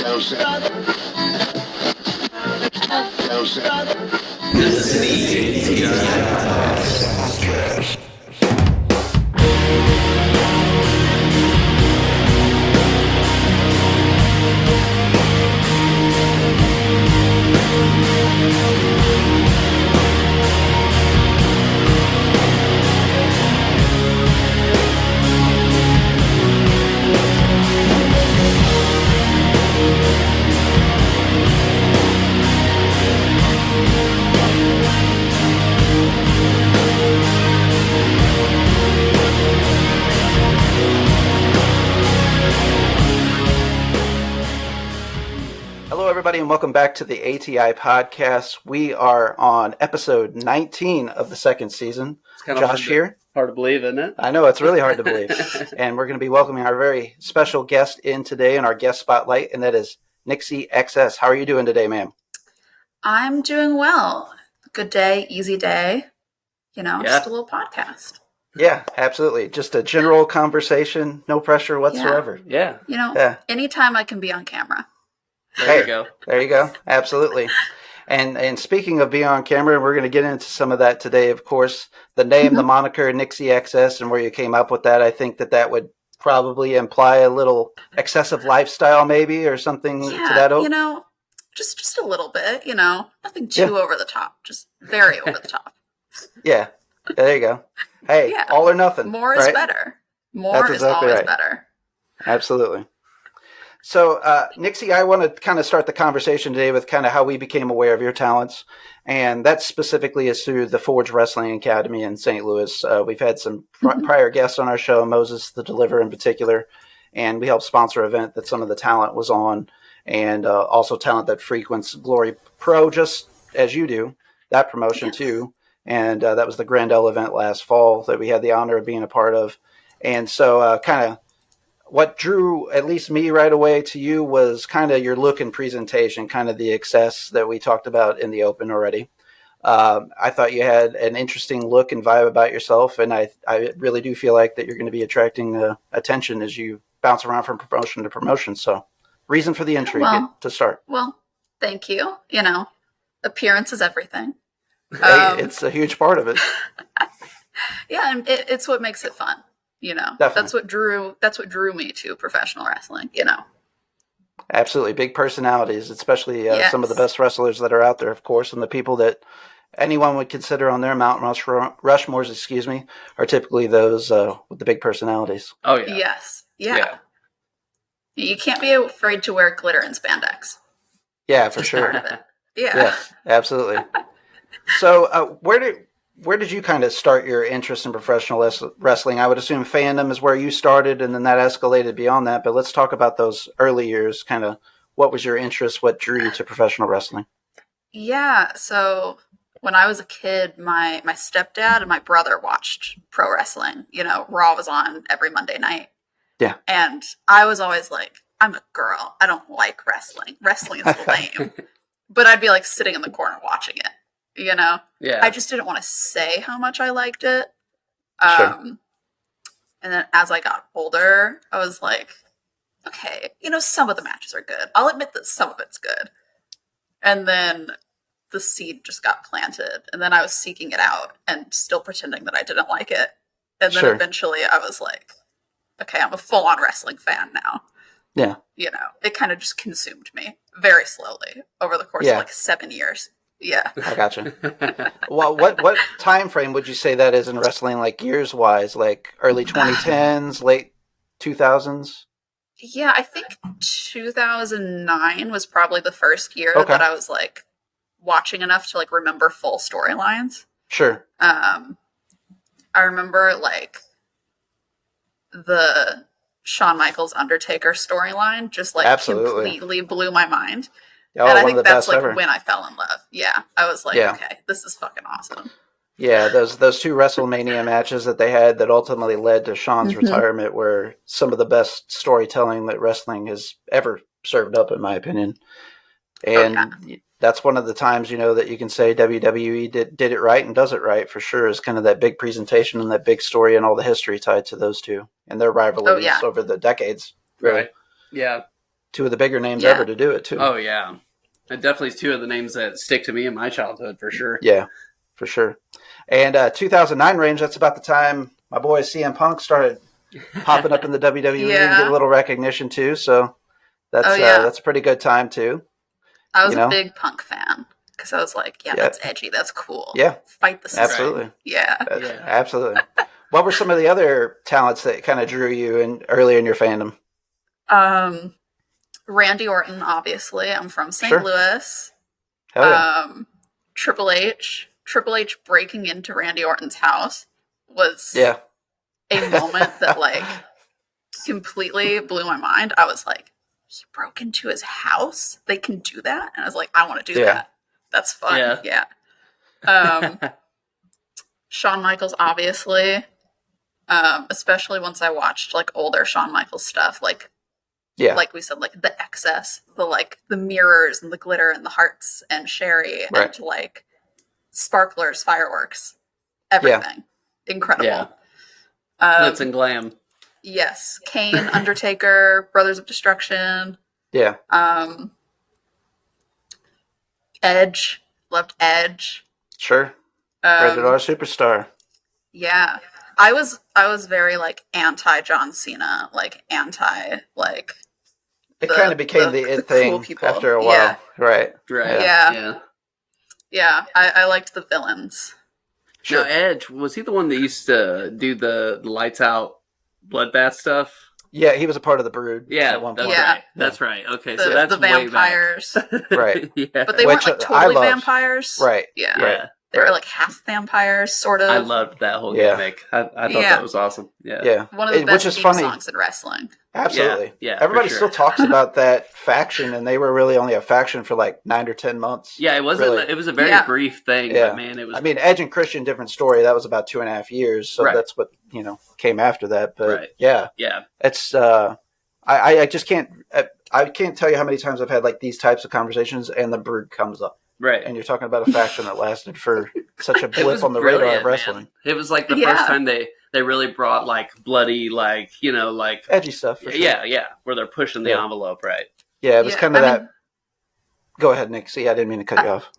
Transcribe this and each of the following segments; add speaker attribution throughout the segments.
Speaker 1: This is the ATI Podcast.
Speaker 2: Hello, everybody, and welcome back to the ATI Podcast. We are on episode 19 of the second season. Josh here.
Speaker 3: Hard to believe, isn't it?
Speaker 2: I know, it's really hard to believe. And we're going to be welcoming our very special guest in today in our guest spotlight, and that is Nixi XS. How are you doing today, ma'am?
Speaker 4: I'm doing well. Good day, easy day. Just a little podcast.
Speaker 2: Yeah, absolutely. Just a general conversation, no pressure whatsoever.
Speaker 3: Yeah.
Speaker 4: Anytime I can be on camera.
Speaker 3: There you go.
Speaker 2: There you go. Absolutely. And speaking of being on camera, we're going to get into some of that today, of course. The name, the moniker, Nixi XS, and where you came up with that, I think that would probably imply a little excessive lifestyle maybe or something to that.
Speaker 4: Just a little bit, nothing too over the top, just very over the top.
Speaker 2: Yeah. There you go. Hey, all or nothing.
Speaker 4: More is better. More is always better.
Speaker 2: Absolutely. So, Nixi, I want to kind of start the conversation today with kind of how we became aware of your talents. And that specifically is through the Forge Wrestling Academy in St. Louis. We've had some prior guests on our show, Moses the Deliverer in particular, and we helped sponsor an event that some of the talent was on, and also talent that frequents Glory Pro, just as you do, that promotion too. And that was the Grandel event last fall that we had the honor of being a part of. And so kind of what drew at least me right away to you was kind of your look and presentation, kind of the excess that we talked about in the open already. I thought you had an interesting look and vibe about yourself, and I really do feel like that you're going to be attracting attention as you bounce around from promotion to promotion. So reason for the entry to start.
Speaker 4: Well, thank you. Appearance is everything.
Speaker 2: Hey, it's a huge part of it.
Speaker 4: Yeah, and it's what makes it fun.
Speaker 2: Definitely.
Speaker 4: That's what drew me to professional wrestling.
Speaker 2: Absolutely, big personalities, especially some of the best wrestlers that are out there, of course, and the people that anyone would consider on their Mount Rushmores, are typically those with the big personalities.
Speaker 3: Oh yeah.
Speaker 4: Yes. Yeah. You can't be afraid to wear glitter and spandex.
Speaker 2: Yeah, for sure.
Speaker 4: Part of it. Yeah.
Speaker 2: Yes, absolutely. So, where did you kind of start your interest in professional wrestling? I would assume fandom is where you started, and then that escalated beyond that. But let's talk about those early years. Kind of, what was your interest? What drew you to professional wrestling?
Speaker 4: Yeah, so when I was a kid, my stepdad and my brother watched pro wrestling. Raw was on every Monday night.
Speaker 2: Yeah,
Speaker 4: and I was always like, I'm a girl. I don't like wrestling. Wrestling is lame. But I'd be like sitting in the corner watching it. Yeah. I just didn't want to say how much I liked it.
Speaker 2: Sure.
Speaker 4: And then as I got older, I was like, okay, some of the matches are good. I'll admit that some of it's good. And then the seed just got planted. And then I was seeking it out and still pretending that I didn't like it. And then eventually I was like, okay, I'm a full-on wrestling fan now.
Speaker 2: Yeah.
Speaker 4: It kind of just consumed me very slowly over the course of like 7 years. Yeah.
Speaker 2: I gotcha. Well, what time frame would you say that is in wrestling, like years wise, like early 2010s, late 2000s?
Speaker 4: Yeah, I think 2009 was probably the first year that I was like watching enough to like remember full storylines.
Speaker 2: Sure.
Speaker 4: I remember like the Shawn Michaels Undertaker storyline just like completely blew my mind.
Speaker 2: Oh,
Speaker 4: and I think that's like when I fell in love. Yeah. I was like, okay, this is fucking awesome.
Speaker 2: Yeah, those two WrestleMania matches that they had that ultimately led to Shawn's retirement were some of the best storytelling that wrestling has ever served up, in my opinion. And that's one of the times, that you can say WWE did it right and does it right for sure, is kind of that big presentation and that big story and all the history tied to those two and their rivalries over the decades.
Speaker 3: Right. Yeah.
Speaker 2: two of the bigger names
Speaker 4: Yeah.
Speaker 2: ever to do it too.
Speaker 3: Oh yeah, and definitely two of the names that stick to me in my childhood for sure.
Speaker 2: Yeah, for sure. And 2009 range, that's about the time my boy CM Punk started popping up in the WWE and
Speaker 4: Yeah.
Speaker 2: get a little recognition too. So that's that's a pretty good time too.
Speaker 4: I was
Speaker 2: You
Speaker 4: a
Speaker 2: know?
Speaker 4: big Punk fan because I was like,
Speaker 2: Yeah.
Speaker 4: that's edgy, that's cool.
Speaker 2: Yeah.
Speaker 4: Fight the system.
Speaker 2: Absolutely.
Speaker 4: Yeah.
Speaker 3: Yeah.
Speaker 2: Absolutely. What were some of the other talents that kind of drew you in early in your fandom?
Speaker 4: Randy Orton, obviously. I'm from St.
Speaker 2: Sure.
Speaker 4: Louis.
Speaker 2: Hell yeah.
Speaker 4: Triple H breaking into Randy Orton's house was
Speaker 2: Yeah.
Speaker 4: a moment that like completely blew my mind. I was like, he broke into his house? They can do that? And I was like, I want to do
Speaker 2: Yeah.
Speaker 4: that. That's fun. Yeah. Shawn Michaels, obviously. Especially once I watched like older Shawn Michaels stuff, like we said, like the XS, the mirrors and the glitter and the hearts and Sherry
Speaker 2: Right.
Speaker 4: and like sparklers, fireworks, everything. Incredible.
Speaker 3: Yeah. Glitz and glam.
Speaker 4: Yes. Kane, Undertaker, Brothers of Destruction,
Speaker 2: Yeah.
Speaker 4: Edge. Loved Edge.
Speaker 2: Sure. Rated R superstar.
Speaker 4: Yeah. I was very like anti John Cena, like anti like
Speaker 2: It kind of became the
Speaker 4: cool
Speaker 2: it thing
Speaker 4: people.
Speaker 2: after a while.
Speaker 4: Yeah.
Speaker 2: Right.
Speaker 3: Right.
Speaker 4: Yeah. Yeah. I liked the villains.
Speaker 2: Sure.
Speaker 3: Now, Edge, was he the one that used to do the lights out bloodbath stuff?
Speaker 2: Yeah, he was a part of the Brood.
Speaker 3: Yeah,
Speaker 2: at one
Speaker 3: that's
Speaker 2: point.
Speaker 4: Yeah.
Speaker 3: right. That's right. Okay,
Speaker 4: The,
Speaker 3: so that's
Speaker 4: the vampires.
Speaker 3: way back.
Speaker 2: Right.
Speaker 3: Yeah.
Speaker 4: But they
Speaker 2: Which
Speaker 4: weren't like
Speaker 2: I
Speaker 4: totally
Speaker 2: loved.
Speaker 4: vampires.
Speaker 2: Right.
Speaker 4: Yeah.
Speaker 3: Yeah.
Speaker 4: They were
Speaker 2: Right.
Speaker 4: like half vampires, sort of.
Speaker 3: I loved that whole
Speaker 2: Yeah.
Speaker 3: gimmick. I thought
Speaker 4: Yeah.
Speaker 3: that was awesome. Yeah.
Speaker 2: Yeah.
Speaker 4: One of the
Speaker 2: Which
Speaker 4: best
Speaker 2: is
Speaker 4: theme
Speaker 2: funny.
Speaker 4: songs in wrestling.
Speaker 2: Absolutely.
Speaker 3: Yeah,
Speaker 2: Everybody
Speaker 3: for
Speaker 2: still
Speaker 3: sure.
Speaker 2: talks about that faction, and they were really only a faction for like 9 or 10 months.
Speaker 3: Yeah, it wasn't.
Speaker 2: Really.
Speaker 3: It was a very
Speaker 4: Yeah.
Speaker 3: brief thing,
Speaker 2: Yeah.
Speaker 3: but man, it was.
Speaker 2: I mean, Edge and Christian, different story. That was about 2.5 years, so
Speaker 3: Right.
Speaker 2: that's what came after that. But
Speaker 3: Right.
Speaker 2: yeah,
Speaker 3: yeah,
Speaker 2: it's I just can't I can't tell you how many times I've had like these types of conversations, and the Brood comes up,
Speaker 3: right.
Speaker 2: and you're talking about a faction that lasted for such a
Speaker 3: It
Speaker 2: blip
Speaker 3: was
Speaker 2: on the radar
Speaker 3: brilliant,
Speaker 2: of wrestling.
Speaker 3: man. It was like the
Speaker 4: Yeah.
Speaker 3: first time they really brought like bloody, like like
Speaker 2: Edgy stuff. For sure.
Speaker 3: yeah, where they're pushing the
Speaker 2: Yeah.
Speaker 3: envelope, right?
Speaker 2: Yeah, it was
Speaker 4: Yeah,
Speaker 2: kind of
Speaker 4: I
Speaker 2: that.
Speaker 4: mean-
Speaker 2: Go ahead, Nick. See, I didn't mean to cut you off.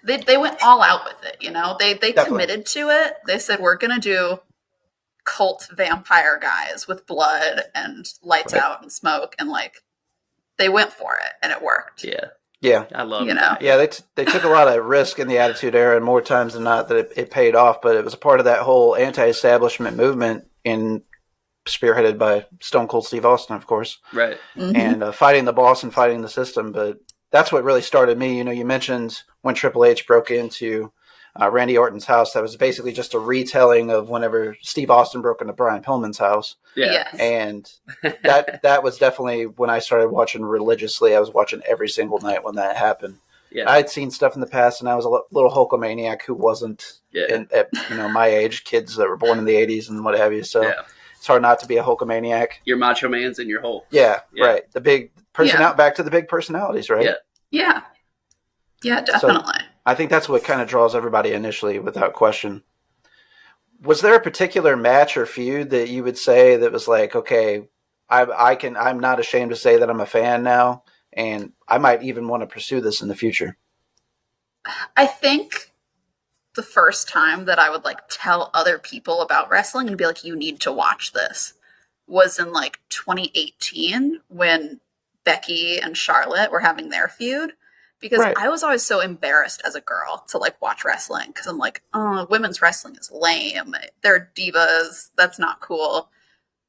Speaker 4: They went all out with it, They
Speaker 2: Definitely.
Speaker 4: committed to it. They said we're gonna do cult vampire guys with blood and lights
Speaker 2: Right.
Speaker 4: out and smoke, and like they went for it and it worked.
Speaker 3: Yeah,
Speaker 2: Yeah.
Speaker 3: I love
Speaker 4: You know.
Speaker 3: that.
Speaker 2: Yeah, they took a lot of risk in the Attitude Era, and more times than not that it paid off. But it was a part of that whole anti-establishment movement, spearheaded by Stone Cold Steve Austin, of course,
Speaker 3: Right.
Speaker 4: Mhm.
Speaker 2: and fighting the boss and fighting the system. But that's what really started me. You mentioned when Triple H broke into Randy Orton's house. That was basically just a retelling of whenever Steve Austin broke into Brian Pillman's house,
Speaker 3: Yeah.
Speaker 4: Yes.
Speaker 2: and that was definitely when I started watching religiously. I was watching every single night when that happened.
Speaker 3: Yeah.
Speaker 2: I'd seen stuff in the past, and I was a little Hulkamaniac who wasn't
Speaker 3: Yeah.
Speaker 2: at my age, kids that were born in the 80s and what have you. So
Speaker 3: Yeah.
Speaker 2: it's hard not to be a Hulkamaniac.
Speaker 3: Your Macho Man's and your Hulk.
Speaker 2: Yeah,
Speaker 3: Yeah.
Speaker 2: right. The big person
Speaker 4: Yeah.
Speaker 2: out back to the big personalities, right?
Speaker 3: Yeah.
Speaker 4: Yeah. Yeah, definitely.
Speaker 2: I think that's what kind of draws everybody initially, without question. Was there a particular match or feud that you would say that was like, okay, I'm not ashamed to say that I'm a fan now, and I might even want to pursue this in the future?
Speaker 4: I think the first time that I would like tell other people about wrestling and be like, you need to watch this, was in like 2018 when Becky and Charlotte were having their feud. Because
Speaker 2: Right.
Speaker 4: I was always so embarrassed as a girl to like watch wrestling, because I'm like, oh, women's wrestling is lame. They're divas. That's not cool.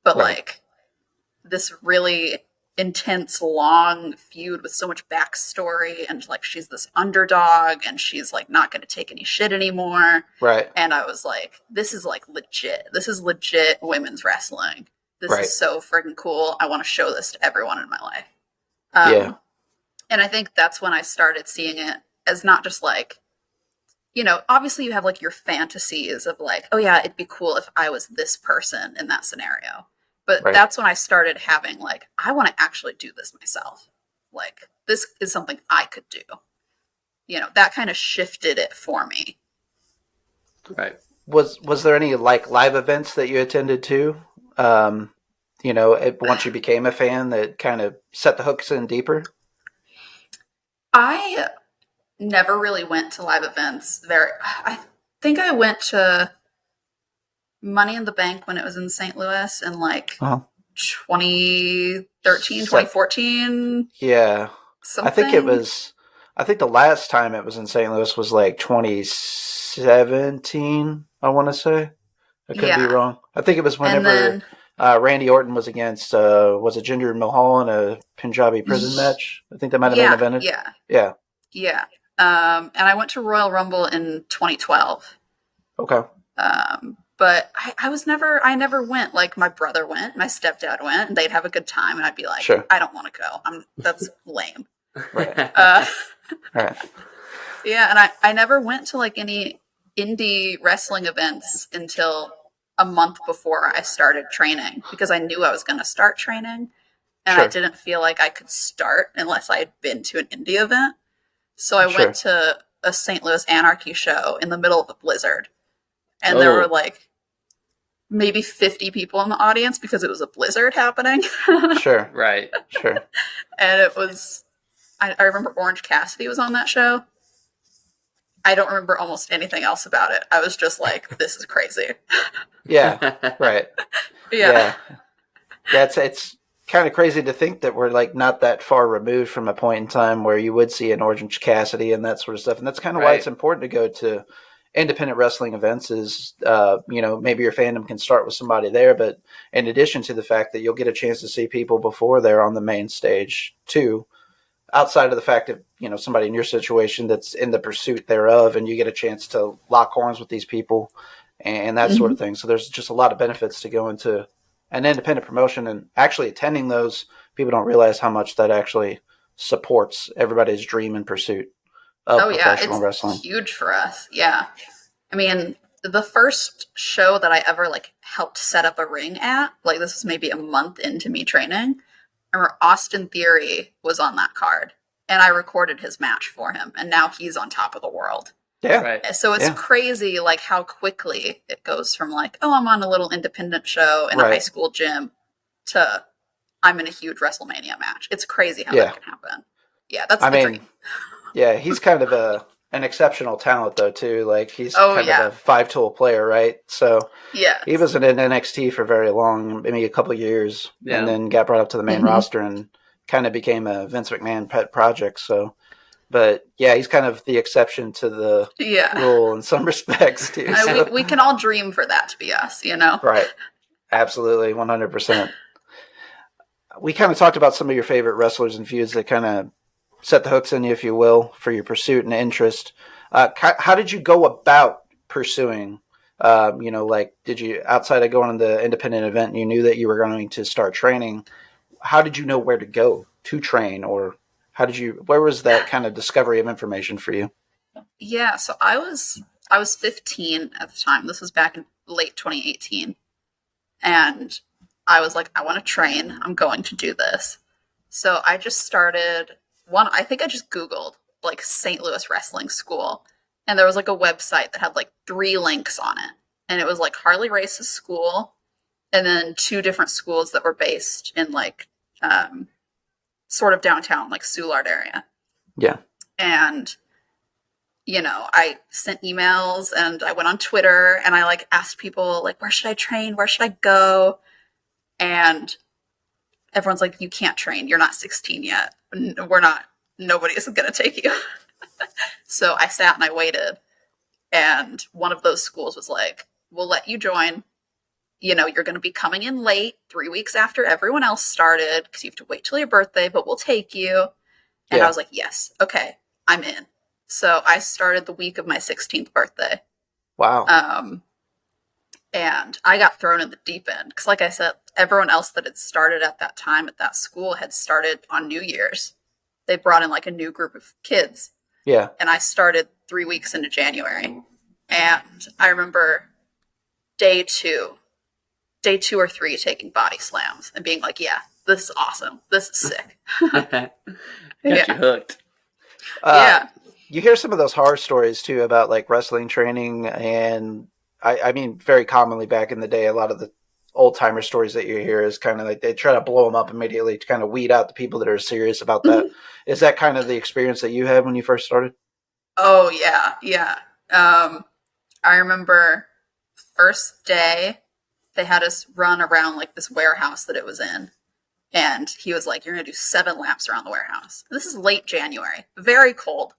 Speaker 4: But
Speaker 2: Right.
Speaker 4: like this really intense, long feud with so much backstory, and like she's this underdog and she's like not going to take any shit anymore.
Speaker 2: Right.
Speaker 4: And I was like, this is like legit. This is legit women's wrestling. This
Speaker 2: Right.
Speaker 4: is so freaking cool. I want to show this to everyone in my life.
Speaker 2: Yeah.
Speaker 4: And I think that's when I started seeing it as not just like, obviously you have like your fantasies of like, oh yeah, it'd be cool if I was this person in that scenario. But
Speaker 2: Right.
Speaker 4: that's when I started having like, I want to actually do this myself. Like, this is something I could do. That kind of shifted it for me.
Speaker 3: Right.
Speaker 2: Was there any like live events that you attended to? once you became a fan, that kind of set the hooks in deeper?
Speaker 4: I never really went to live events. I think I went to Money in the Bank when it was in St. Louis in like 2013, 2014.
Speaker 2: Yeah.
Speaker 4: Something.
Speaker 2: I think the last time it was in St. Louis was like 2017, I want to say. I could be wrong. I think it was whenever Randy Orton was against, was it Jinder Mahal in a Punjabi prison match? I think that might have been invented.
Speaker 4: Yeah. And I went to Royal Rumble in 2012.
Speaker 2: Okay.
Speaker 4: But I never went. Like, my brother went, my stepdad went, and they'd have a good time, and I'd be like, sure. I don't want to go. That's lame.
Speaker 2: Right.
Speaker 4: Right. Yeah, and I never went to like any indie wrestling events until a month before I started training, because I knew I was going to start training, and I didn't feel like I could start unless I had been to an indie event. So I went to a St. Louis Anarchy show in the middle of a blizzard, and there were like maybe 50 people in the audience because it was a blizzard happening.
Speaker 2: Sure.
Speaker 3: Right.
Speaker 2: Sure.
Speaker 4: And it was, I remember Orange Cassidy was on that show. I don't remember almost anything else about it. I was just like, this is crazy.
Speaker 2: Yeah. Right.
Speaker 4: Yeah.
Speaker 2: It's kind of crazy to think that we're like not that far removed from a point in time where you would see an Orange Cassidy and that sort of stuff. And that's kind of why it's important to go to independent wrestling events is, maybe your fandom can start with somebody there, but in addition to the fact that you'll get a chance to see people before they're on the main stage too, outside of the fact that, somebody in your situation that's in the pursuit thereof, and you get a chance to lock horns with these people and that sort of thing. So there's just a lot of benefits to going to an independent promotion, and actually attending those. People don't realize how much that actually supports everybody's dream and pursuit of professional wrestling.
Speaker 4: It's huge for us. Yeah. I mean, the first show that I ever like helped set up a ring at, like this was maybe a month into me training. I remember Austin Theory was on that card, and I recorded his match for him, and now he's on top of the world.
Speaker 2: Yeah.
Speaker 3: Right.
Speaker 4: So it's crazy like how quickly it goes from like, oh, I'm on a little independent show in a high school gym to I'm in a huge WrestleMania match. It's crazy how that can happen. Yeah, that's the dream.
Speaker 2: Yeah, he's kind of an exceptional talent though too. Like he's kind of a 5-tool player, right? So he wasn't in NXT for very long, maybe a couple of years, and then got brought up to the main roster and kind of became a Vince McMahon pet project. So, but yeah, he's kind of the exception to the rule in some respects too. So.
Speaker 4: We can all dream for that to be us,
Speaker 2: Right. Absolutely, 100%. We kind of talked about some of your favorite wrestlers and feuds that kind of set the hooks in you, if you will, for your pursuit and interest. How did you go about pursuing, did you, outside of going to the independent event, you knew that you were going to start training, how did you know where to go to train, or where was that kind of discovery of information for you?
Speaker 4: Yeah, so I was 15 at the time. This was back in late 2018. And I was like, I want to train. I'm going to do this. So I just started I think I just Googled like St. Louis Wrestling School. And there was like a website that had like 3 links on it. And it was like Harley Race's school, and then 2 different schools that were based in like sort of downtown, like Soulard area.
Speaker 2: Yeah.
Speaker 4: And, I sent emails and I went on Twitter and I like asked people like, where should I train? Where should I go? And everyone's like, you can't train. You're not 16 yet. Nobody's going to take you. So I sat and I waited. And one of those schools was like, we'll let you join. You're going to be coming in late 3 weeks after everyone else started because you have to wait till your birthday, but we'll take you. And I was like, yes, okay, I'm in. So I started the week of my 16th birthday.
Speaker 2: Wow.
Speaker 4: And I got thrown in the deep end because, like I said, everyone else that had started at that time at that school had started on New Year's. They brought in like a new group of kids.
Speaker 2: Yeah.
Speaker 4: And I started 3 weeks into January. And I remember day two or 3 taking body slams and being like, yeah, this is awesome. This is sick.
Speaker 3: Got you hooked.
Speaker 2: You hear some of those horror stories too about like wrestling training, and I mean, very commonly back in the day, a lot of the old timer stories that you hear is kind of like they try to blow them up immediately to kind of weed out the people that are serious about that. Is that kind of the experience that you had when you first started?
Speaker 4: Oh yeah, yeah. I remember first day they had us run around like this warehouse that it was in. And he was like, "You're going to do 7 laps around the warehouse." This is late January, very cold.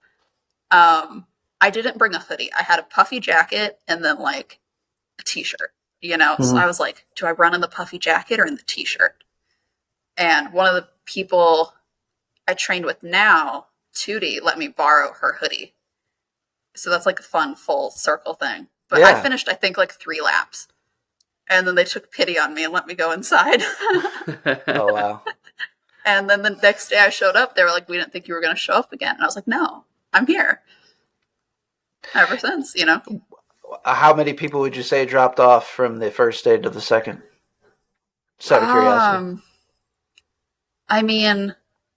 Speaker 4: I didn't bring a hoodie. I had a puffy jacket and then like a t-shirt, you know? So I was like, do I run in the puffy jacket or in the t-shirt? And one of the people I trained with now, Tootie, let me borrow her hoodie. So that's like a fun full circle thing. But I finished, I think, like 3 laps. And then they took pity on me and let me go inside.
Speaker 2: Oh, wow.
Speaker 4: And then the next day I showed up, they were like, "We didn't think you were going to show up again." And I was like, "No, I'm here." Ever since, you know.
Speaker 2: How many people would you say dropped off from the first day to the second? Just out of curiosity.
Speaker 4: I mean,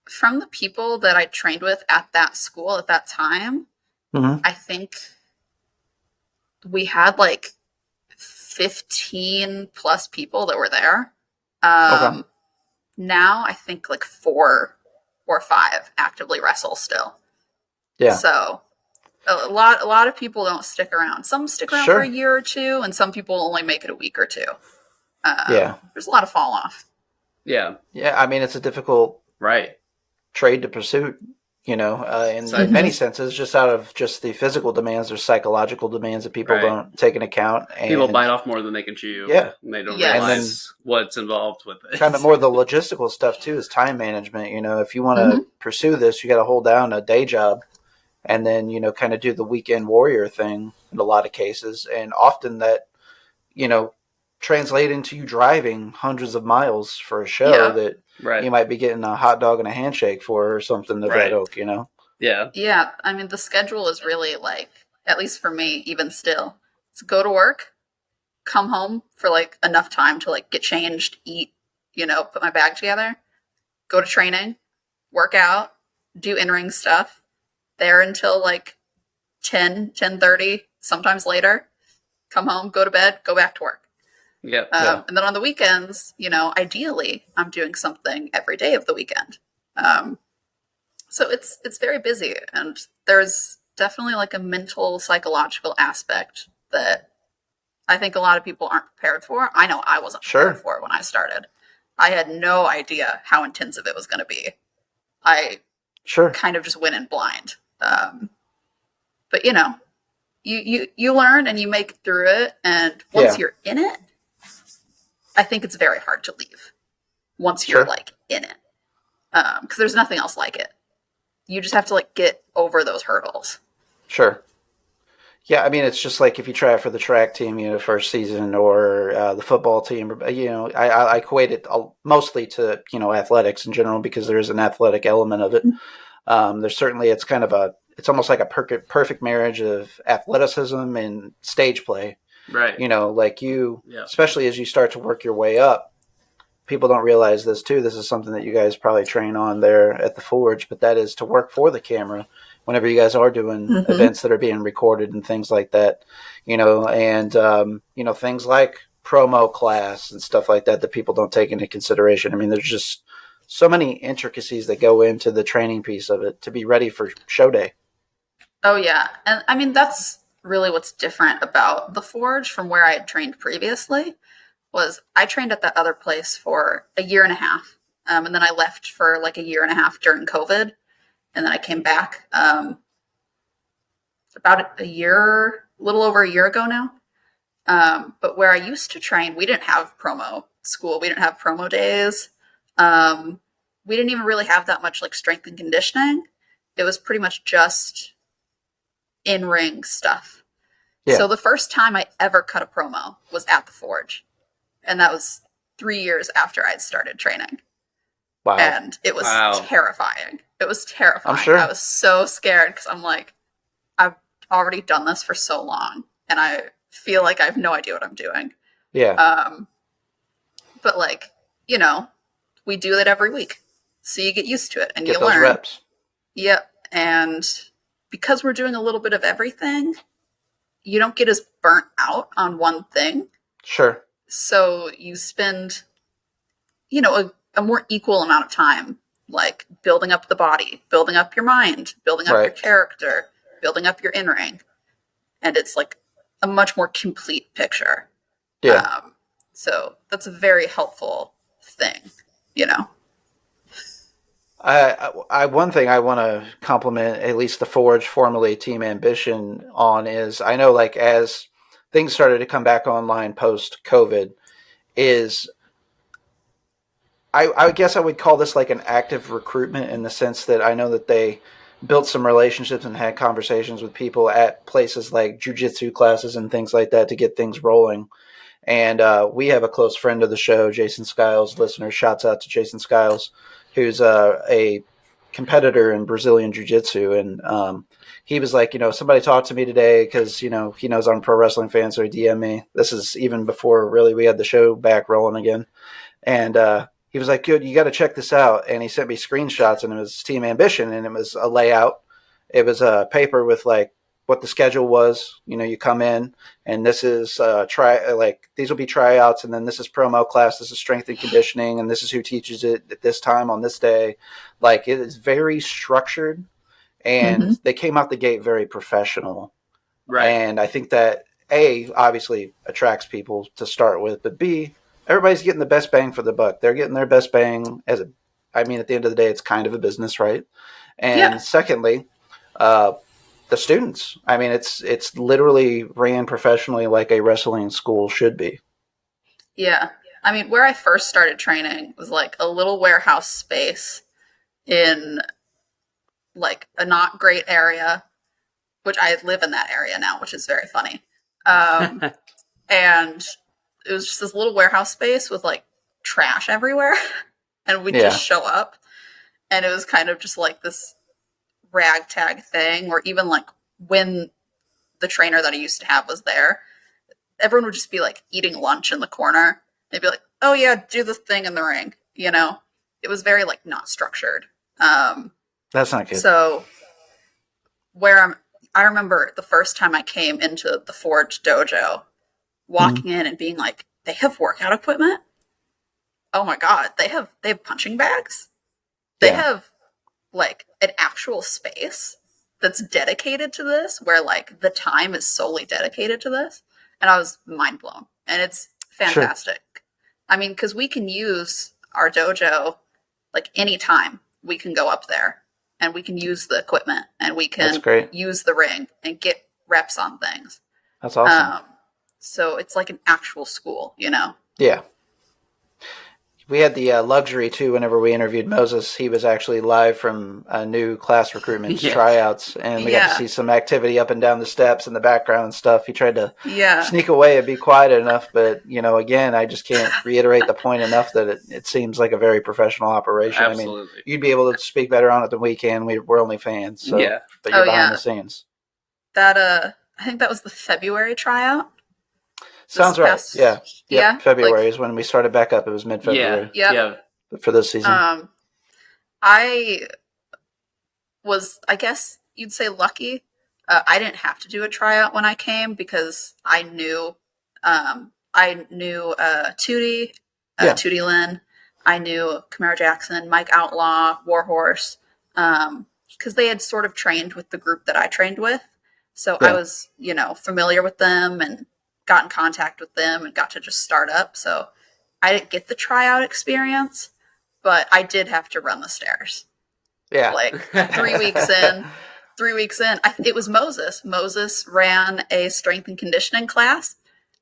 Speaker 4: from the people that I trained with at that school at that time, I think we had like 15 plus people that were there.
Speaker 2: Okay.
Speaker 4: Now I think like 4 or 5 actively wrestle still.
Speaker 2: Yeah.
Speaker 4: So a lot of people don't stick around. Some stick around for a year or two, and some people only make it a week or two. There's a lot of fall off.
Speaker 3: Yeah.
Speaker 2: Yeah, I mean, it's a difficult trade to pursue, you know, in many senses, just out of just the physical demands or psychological demands that people don't take into account. And
Speaker 3: people bite off more than they can chew.
Speaker 2: Yeah.
Speaker 3: And they don't realize what's involved with it.
Speaker 2: Kind of more the logistical stuff, too, is time management. You know, if you want to pursue this, you got to hold down a day job and then, you know, kind of do the weekend warrior thing in a lot of cases. And often that, you know, translate into you driving hundreds of miles for a show that you might be getting a hot dog and a handshake for or something of that ilk, you know?
Speaker 3: Yeah.
Speaker 4: Yeah. I mean, the schedule is really like, at least for me, even still, it's go to work, come home for like enough time to like get changed, eat, you know, put my bag together, go to training, work out, do in-ring stuff, there until like 10:30, sometimes later, come home, go to bed, go back to work. And then on the weekends, you know, ideally I'm doing something every day of the weekend. So it's very busy, and there's definitely like a mental, psychological aspect that I think a lot of people aren't prepared for. I know I wasn't prepared for it when I started. I had no idea how intensive it was going to be. I kind of just went in blind. But you know, you learn and you make it through it, and once you're in it, I think it's very hard to leave. Once you're like in it, because there's nothing else like it. You just have to like get over those hurdles.
Speaker 2: Sure. Yeah, I mean, it's just like if you try for the track team, you know, first season, or the football team, you know, I equate it mostly to, you know, athletics in general, because there is an athletic element of it. There's certainly, it's kind of it's almost like a perfect marriage of athleticism and stage play.
Speaker 3: Right.
Speaker 2: You know, like especially as you start to work your way up, people don't realize this too. This is something that you guys probably train on there at the Forge, but that is to work for the camera whenever you guys are doing events that are being recorded and things like that, you know, and, you know, things like promo class and stuff like that people don't take into consideration. I mean, there's just so many intricacies that go into the training piece of it to be ready for show day.
Speaker 4: Oh, yeah. And I mean, that's really what's different about the Forge from where I had trained previously. Was I trained at that other place for a year and a half. And then I left for like a year and a half during COVID. And then I came back about a little over a year ago now. But where I used to train, we didn't have promo school. We didn't have promo days. We didn't even really have that much like strength and conditioning. It was pretty much just in-ring stuff. Yeah. So the first time I ever cut a promo was at the Forge. And that was 3 years after I'd started training. Wow. And it was terrifying. It was terrifying. I'm sure. I was so scared because I'm like, I've already done this for so long. And I feel like I have no idea what I'm doing.
Speaker 2: Yeah.
Speaker 4: But like, you know, we do that every week. So you get used to it and
Speaker 2: get
Speaker 4: you
Speaker 2: those
Speaker 4: learn.
Speaker 2: Reps.
Speaker 4: Yep. And because we're doing a little bit of everything, you don't get as burnt out on one thing.
Speaker 2: Sure.
Speaker 4: So you spend, a more equal amount of time, like building up the body, building up your mind, building up your character, building up your in-ring. And it's like a much more complete picture.
Speaker 2: Yeah.
Speaker 4: So that's a very helpful thing,
Speaker 2: One thing I want to compliment at least the Forge, formerly Team Ambition, on is I know like as things started to come back online post COVID, is I guess I would call this like an active recruitment in the sense that I know that they built some relationships and had conversations with people at places like jiu-jitsu classes and things like that to get things rolling. And we have a close friend of the show, Jason Skiles, listener, shouts out to Jason Skiles, who's a competitor in Brazilian jiu-jitsu. And he was like, somebody talked to me today because, he knows I'm a pro wrestling fan, so he DM'd me. This is even before really we had the show back rolling again. And he was like, good, you got to check this out. And he sent me screenshots, and it was Team Ambition, and it was a layout. It was a paper with like what the schedule was. You come in, and this is these will be tryouts, and then this is promo class, this is strength and conditioning, and this is who teaches it at this time on this day. Like, it is very structured, and they came out the gate very professional.
Speaker 3: Right.
Speaker 2: And I think that A, obviously attracts people to start with, but B, everybody's getting the best bang for the buck. They're getting their best bang at the end of the day, it's kind of a business, right? And secondly, the students. I mean, it's literally ran professionally like a wrestling school should be.
Speaker 4: Yeah. I mean, where I first started training was like a little warehouse space in like a not great area, which I live in that area now, which is very funny. And it was just this little warehouse space with like trash everywhere. And we'd just show up. And it was kind of just like this ragtag thing, or even like when the trainer that I used to have was there, everyone would just be like eating lunch in the corner. They'd be like, oh yeah, do this thing in the ring. It was very like not structured.
Speaker 2: That's not good.
Speaker 4: So I remember the first time I came into the Forge dojo, walking in and being like, they have workout equipment. Oh my God. They have punching bags. They have like an actual space that's dedicated to this, where like the time is solely dedicated to this. And I was mind blown, and it's fantastic. Sure. I mean, cause we can use our dojo like anytime. We can go up there and we can use the equipment, and we can use the ring and get reps on things.
Speaker 2: That's awesome.
Speaker 4: So it's like an actual school,
Speaker 2: Yeah. We had the luxury, too, whenever we interviewed Moses. He was actually live from new class recruitment tryouts, and we got to see some activity up and down the steps in the background and stuff. He tried to sneak away and be quiet enough, but, again, I just can't reiterate the point enough that it seems like a very professional operation.
Speaker 3: Absolutely.
Speaker 2: I mean, you'd be able to speak better on it than we can. We're only fans, so but you're behind the scenes.
Speaker 4: That I think that was the February tryout.
Speaker 2: Sounds right. Yeah. February is when we started back up. It was mid-February.
Speaker 4: Yeah.
Speaker 2: For this season.
Speaker 4: I was, I guess you'd say, lucky. I didn't have to do a tryout when I came because I knew Tootie, Tootie Lynn. I knew Camaro Jackson, Mike Outlaw, WARHORSE, because they had sort of trained with the group that I trained with. So I was, familiar with them and got in contact with them and got to just start up. So I didn't get the tryout experience, but I did have to run the stairs.
Speaker 2: Yeah.
Speaker 4: Like 3 weeks in, it was Moses. Moses ran a strength and conditioning class,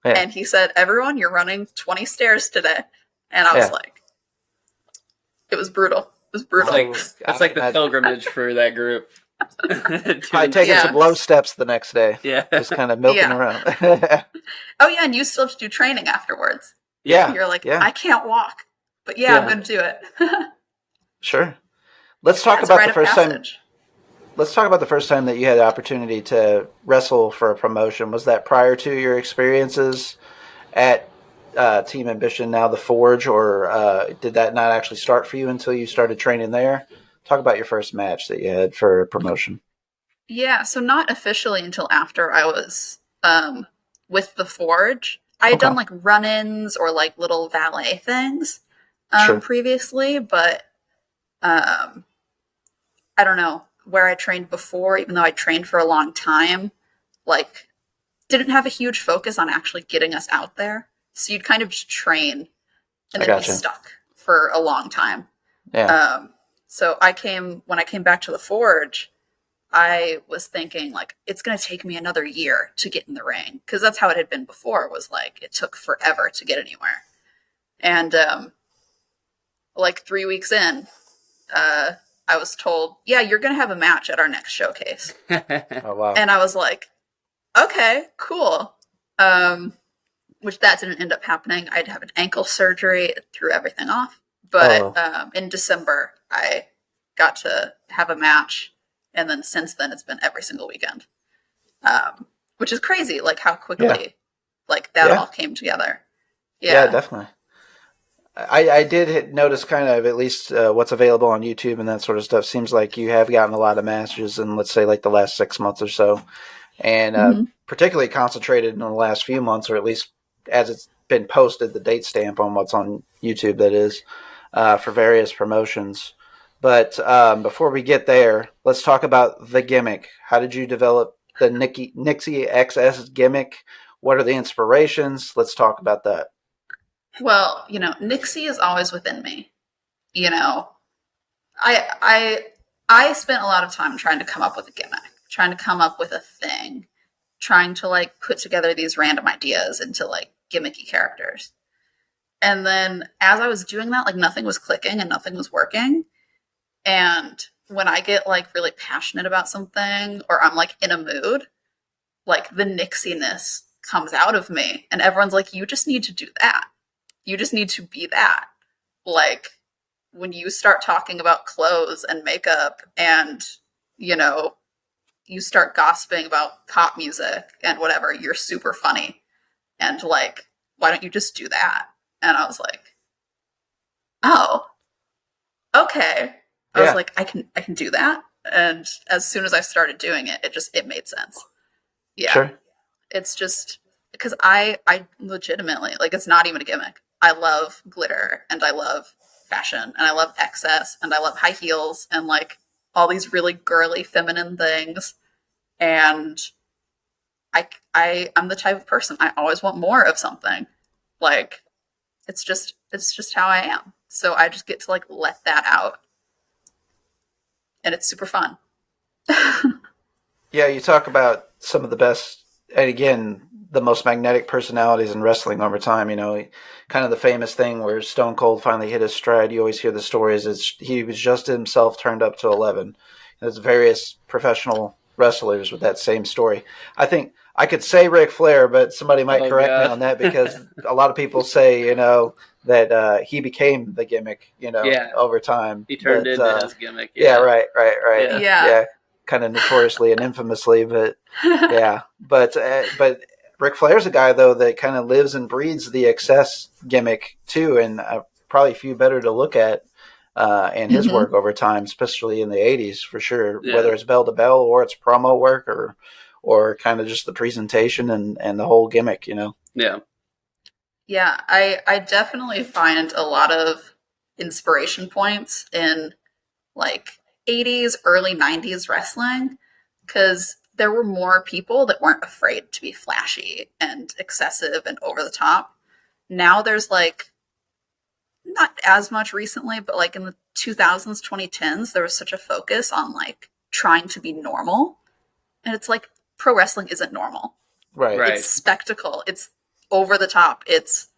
Speaker 4: and he said, everyone, you're running 20 stairs today. And I was like, it was brutal. It was brutal.
Speaker 3: It's like the pilgrimage for that group.
Speaker 2: I taking some low steps the next day.
Speaker 3: Yeah.
Speaker 2: Just kind of milking around.
Speaker 4: Oh, yeah, and you still have to do training afterwards.
Speaker 2: Yeah.
Speaker 4: You're like, I can't walk. But I'm going to do it.
Speaker 2: Sure. Let's talk about the first time. Let's talk about the first time that you had the opportunity to wrestle for a promotion. Was that prior to your experiences at Team Ambition, now the Forge, or did that not actually start for you until you started training there? Talk about your first match that you had for promotion.
Speaker 4: Yeah, so not officially until after I was with the Forge. I had done
Speaker 2: Okay.
Speaker 4: like run-ins or like little valet things
Speaker 2: Sure.
Speaker 4: previously, but I don't know where I trained before, even though I trained for a long time, like didn't have a huge focus on actually getting us out there. So you'd kind of just train and
Speaker 2: I
Speaker 4: then be
Speaker 2: gotcha.
Speaker 4: stuck for a long time.
Speaker 2: Yeah.
Speaker 4: So when I came back to the Forge, I was thinking like it's going to take me another year to get in the ring, because that's how it had been before. Was like it took forever to get anywhere, and like 3 weeks in, I was told, "Yeah, you're going to have a match at our next showcase,"
Speaker 2: Oh, wow.
Speaker 4: and I was like, "Okay, cool." Which that didn't end up happening. I'd have an ankle surgery, it threw everything off. But in December, I got to have a match, and then since then, it's been every single weekend, which is crazy. Like how quickly, like that all came together.
Speaker 2: Yeah, definitely. I did notice kind of at least what's available on YouTube and that sort of stuff. Seems like you have gotten a lot of matches in, let's say, like the last 6 months or so, and particularly concentrated in the last few months, or at least as it's been posted, the date stamp on what's on YouTube, that is, for various promotions. But before we get there, let's talk about the gimmick. How did you develop the Nixi XS gimmick? What are the inspirations? Let's talk about that.
Speaker 4: Well, Nixie is always within me. I spent a lot of time trying to come up with a gimmick, trying to come up with a thing, trying to like put together these random ideas into like gimmicky characters. And then as I was doing that, like nothing was clicking and nothing was working. And when I get like really passionate about something, or I'm like in a mood, like the Nixiness comes out of me, and everyone's like, you just need to do that. You just need to be that. Like when you start talking about clothes and makeup and, you start gossiping about pop music and whatever, you're super funny. And like, why don't you just do that? And I was like, oh, okay. I was like, I can do that. And as soon as I started doing it, it made sense. Yeah.
Speaker 2: Sure.
Speaker 4: It's just because I legitimately, like, it's not even a gimmick. I love glitter and I love fashion and I love excess and I love high heels and like all these really girly feminine things. And I'm the type of person, I always want more of something. Like it's just how I am. So I just get to like let that out. And it's super fun.
Speaker 2: Yeah, you talk about some of the best, and again, the most magnetic personalities in wrestling over time. Kind of the famous thing where Stone Cold finally hit his stride. You always hear the stories. He was just himself turned up to 11. There's various professional wrestlers with that same story. I think I could say Ric Flair, but somebody might correct me on that, because a lot of people say, that he became the gimmick, over time.
Speaker 3: He turned into his gimmick.
Speaker 2: Yeah, right.
Speaker 4: Yeah.
Speaker 2: Kind of notoriously and infamously, but yeah. But Ric Flair's a guy, though, that kind of lives and breathes the excess gimmick, too, and probably few better to look at and his work over time, especially in the 80s, for sure, whether it's bell to bell or it's promo work or kind of just the presentation and the whole gimmick,
Speaker 3: Yeah.
Speaker 4: Yeah, I definitely find a lot of inspiration points in like 80s, early 90s wrestling, because there were more people that weren't afraid to be flashy and excessive and over the top. Now there's like, not as much recently, but like in the 2000s, 2010s, there was such a focus on like trying to be normal. And it's like, pro wrestling isn't normal.
Speaker 2: Right.
Speaker 4: It's spectacle. It's over the top. It's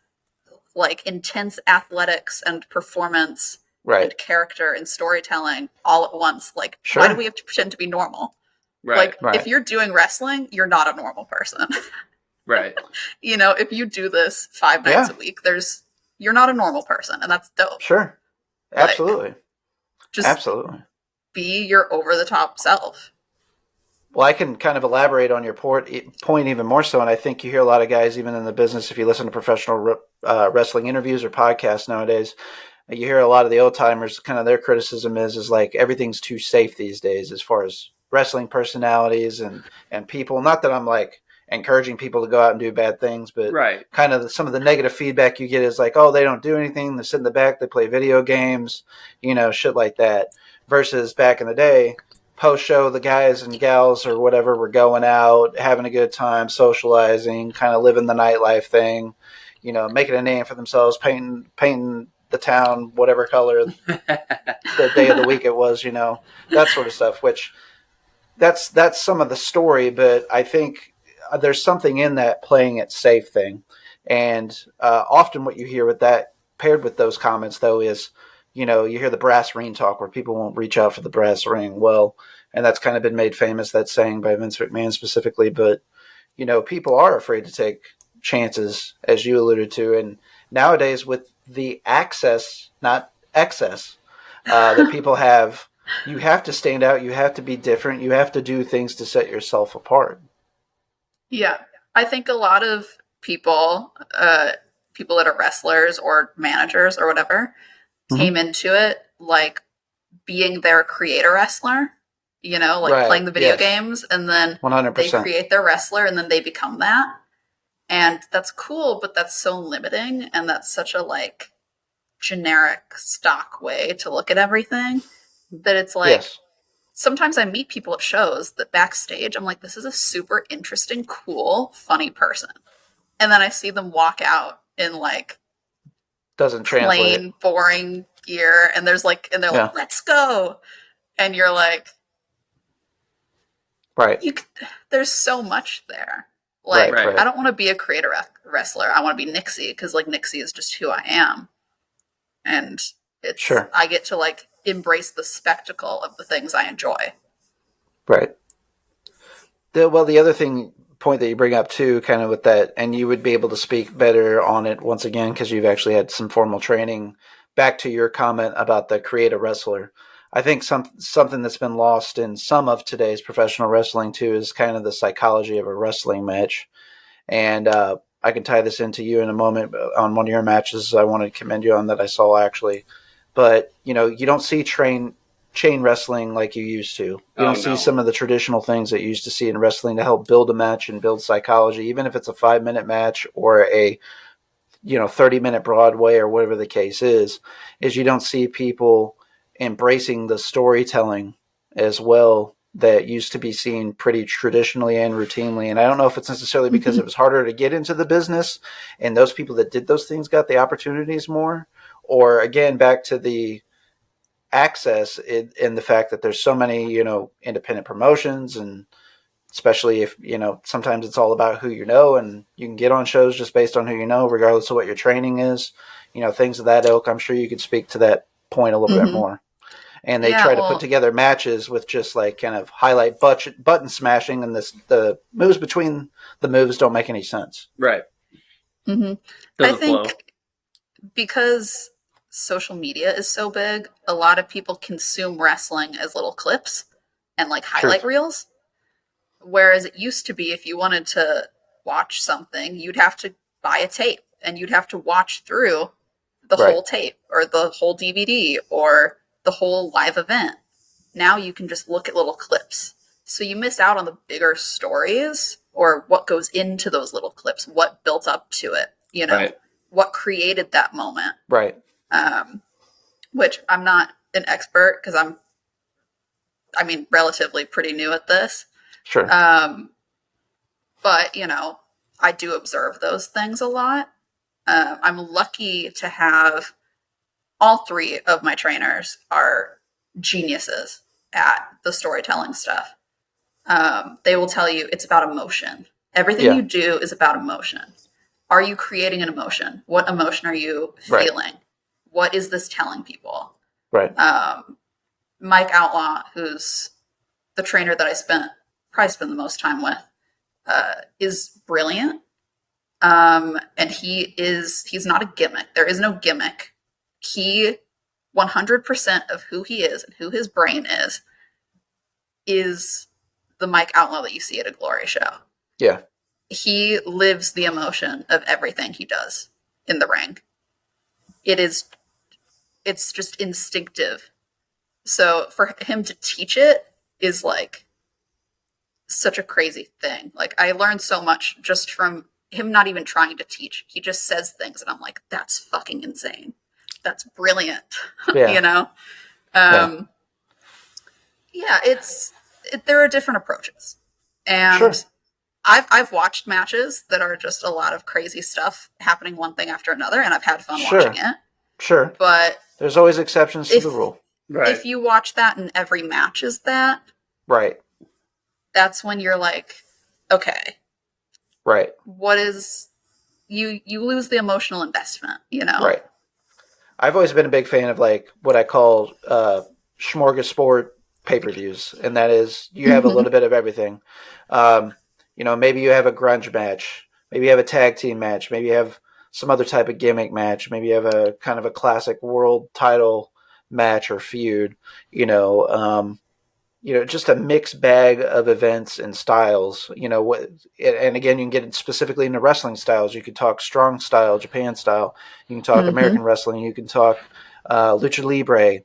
Speaker 4: like intense athletics and performance and character and storytelling all at once. Like, why do we have to pretend to be normal?
Speaker 3: Right.
Speaker 4: Like, if you're doing wrestling, you're not a normal person.
Speaker 3: Right.
Speaker 4: If you do this 5 nights a week, you're not a normal person, and that's dope.
Speaker 2: Sure. Absolutely.
Speaker 4: Like, just
Speaker 2: absolutely.
Speaker 4: Be your over the top self.
Speaker 2: Well, I can kind of elaborate on your point even more so, and I think you hear a lot of guys, even in the business, if you listen to professional wrestling interviews or podcasts nowadays, you hear a lot of the old timers, kind of their criticism is like everything's too safe these days as far as wrestling personalities and people. Not that I'm like encouraging people to go out and do bad things, but
Speaker 3: Right.
Speaker 2: kind of some of the negative feedback you get is like, oh, they don't do anything. They sit in the back, they play video games, shit like that. Versus back in the day, post show, the guys and gals or whatever were going out, having a good time, socializing, kind of living the nightlife thing, making a name for themselves, painting the town whatever color the day of the week it was, that sort of stuff, which that's some of the story, but I think there's something in that playing it safe thing. And often what you hear with that paired with those comments, though, is, you hear the brass ring talk where people won't reach out for the brass ring. Well, and that's kind of been made famous, that saying by Vince McMahon specifically. But, people are afraid to take chances, as you alluded to. And nowadays with the access, not excess, that people have, you have to stand out. You have to be different. You have to do things to set yourself apart.
Speaker 4: Yeah. I think a lot of people that are wrestlers or managers or whatever, came into it like being their creator wrestler,
Speaker 2: Right,
Speaker 4: playing the video
Speaker 2: yes.
Speaker 4: games, and then
Speaker 2: 100%.
Speaker 4: they create their wrestler and then they become that. And that's cool, but that's so limiting, and that's such a generic stock way to look at everything that it's like,
Speaker 2: Yes.
Speaker 4: sometimes I meet people at shows that backstage, I'm like, this is a super interesting, cool, funny person. And then I see them walk out in
Speaker 2: Doesn't translate.
Speaker 4: plain, boring gear, and they're like, let's go. And you're like,
Speaker 2: Right.
Speaker 4: there's so much there.
Speaker 2: Right.
Speaker 4: I don't want to be a creator wrestler. I want to be Nixi, because Nixi is just who I am. And it's,
Speaker 2: Sure.
Speaker 4: I get to embrace the spectacle of the things I enjoy.
Speaker 2: Right. The other point that you bring up too, kind of with that, and you would be able to speak better on it once again, because you've actually had some formal training, back to your comment about the creative wrestler. I think something that's been lost in some of today's professional wrestling too is kind of the psychology of a wrestling match. And I can tie this into you in a moment on one of your matches I wanted to commend you on that I saw actually. But, you don't see chain wrestling like you used to. You don't see some of the traditional things that you used to see in wrestling to help build a match and build psychology, even if it's a 5-minute match or a 30-minute Broadway or whatever the case is you don't see people embracing the storytelling as well that used to be seen pretty traditionally and routinely. And I don't know if it's necessarily because it was harder to get into the business and those people that did those things got the opportunities more, or again, back to the access in the fact that there's so many, independent promotions, and especially if, sometimes it's all about who and you can get on shows just based on who regardless of what your training is, things of that ilk. I'm sure you could speak to that point a little bit more. And they try to put together matches with just kind of highlight button smashing, and the moves between the moves don't make any sense.
Speaker 3: Right.
Speaker 4: Mm-hmm. I think because social media is so big, a lot of people consume wrestling as little clips and highlight reels. Whereas it used to be, if you wanted to watch something, you'd have to buy a tape and you'd have to watch through the whole tape or the whole DVD or the whole live event. Now you can just look at little clips. So you miss out on the bigger stories or what goes into those little clips, what built up to it, what created that moment.
Speaker 2: Right.
Speaker 4: Which I'm not an expert because I'm relatively pretty new at this.
Speaker 2: Sure.
Speaker 4: But, I do observe those things a lot. I'm lucky to have all 3 of my trainers are geniuses at the storytelling stuff. They will tell you it's about emotion. Everything you do is about emotion. Are you creating an emotion? What emotion are you feeling? What is this telling people?
Speaker 2: Right.
Speaker 4: Mike Outlaw, who's the trainer that I probably spend the most time with, is brilliant. And he's not a gimmick. There is no gimmick. He 100% of who he is and who his brain is the Mike Outlaw that you see at a Glory show.
Speaker 2: Yeah.
Speaker 4: He lives the emotion of everything he does in the ring. It's just instinctive. So for him to teach it is such a crazy thing. Like, I learned so much just from him not even trying to teach. He just says things, and I'm like, that's fucking insane. That's brilliant.
Speaker 2: Yeah.
Speaker 4: You know? Yeah, there are different approaches. And
Speaker 2: Sure.
Speaker 4: I've watched matches that are just a lot of crazy stuff happening one thing after another, and I've had fun watching it.
Speaker 2: Sure.
Speaker 4: But
Speaker 2: there's always exceptions to the rule.
Speaker 3: Right.
Speaker 4: if you watch that and every match is that,
Speaker 2: Right.
Speaker 4: that's when you're like, okay,
Speaker 2: Right.
Speaker 4: what is you lose the emotional investment, you know?
Speaker 2: Right. I've always been a big fan of like what I call smorgasbord pay-per-views, and that is you have a little bit of everything. Maybe you have a grunge match, maybe you have a tag team match, maybe you have some other type of gimmick match, maybe you have a kind of a classic world title match or feud, just a mixed bag of events and styles, and again, you can get it specifically into wrestling styles. You could talk strong style, Japan style. You can talk American wrestling. You can talk lucha libre.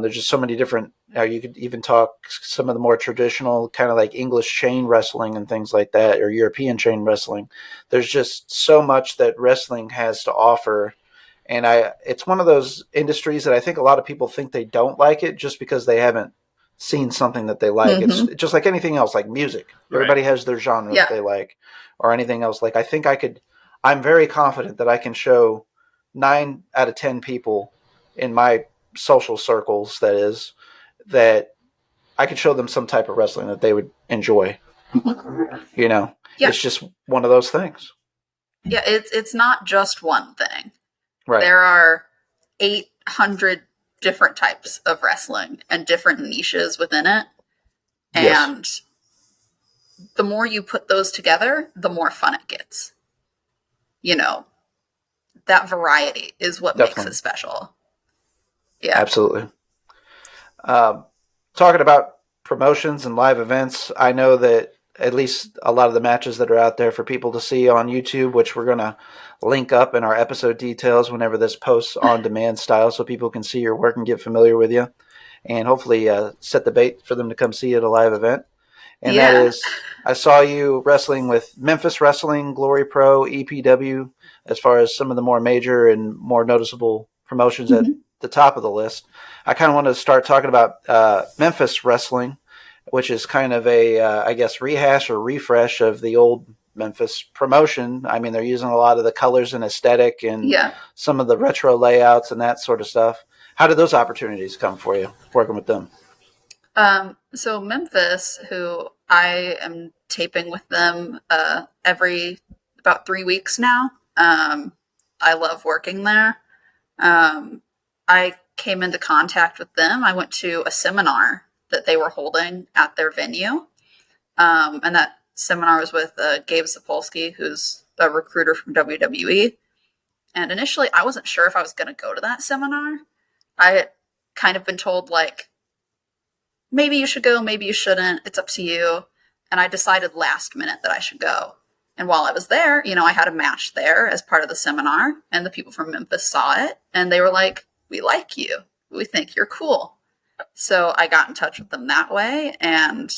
Speaker 2: There's just so many different, you could even talk some of the more traditional kind of like English chain wrestling and things like that, or European chain wrestling. There's just so much that wrestling has to offer. And it's one of those industries that I think a lot of people think they don't like it just because they haven't seen something that they like. It's just like anything else, like music.
Speaker 3: Right.
Speaker 2: Everybody has their genre that they like, or anything else. Like, I think I'm very confident that I can show 9 out of 10 people in my social circles, that I could show them some type of wrestling that they would enjoy. It's just one of those things.
Speaker 4: Yeah, it's not just one thing.
Speaker 2: Right.
Speaker 4: There are 800 different types of wrestling and different niches within it. And the more you put those together, the more fun it gets. That variety is what makes it special. Yeah.
Speaker 2: Absolutely. Talking about promotions and live events, I know that at least a lot of the matches that are out there for people to see on YouTube, which we're going to link up in our episode details whenever this posts on demand style, so people can see your work and get familiar with you, and hopefully set the bait for them to come see you at a live event. And that is, I saw you wrestling with Memphis Wrestling, Glory Pro, EPW, as far as some of the more major and more noticeable promotions at the top of the list. I kind of want to start talking about Memphis Wrestling, which is kind of a, rehash or refresh of the old Memphis promotion. I mean, they're using a lot of the colors and aesthetic and some of the retro layouts and that sort of stuff. How did those opportunities come for you, working with them?
Speaker 4: So Memphis, who I am taping with them every about 3 weeks now. I love working there. I came into contact with them. I went to a seminar that they were holding at their venue. And that seminar was with Gabe Sapolsky, who's a recruiter from WWE. And initially, I wasn't sure if I was going to go to that seminar. I had kind of been told, like, maybe you should go, maybe you shouldn't. It's up to you. And I decided last minute that I should go. And while I was there, I had a match there as part of the seminar. And the people from Memphis saw it. And they were like, we like you. We think you're cool. So I got in touch with them that way. And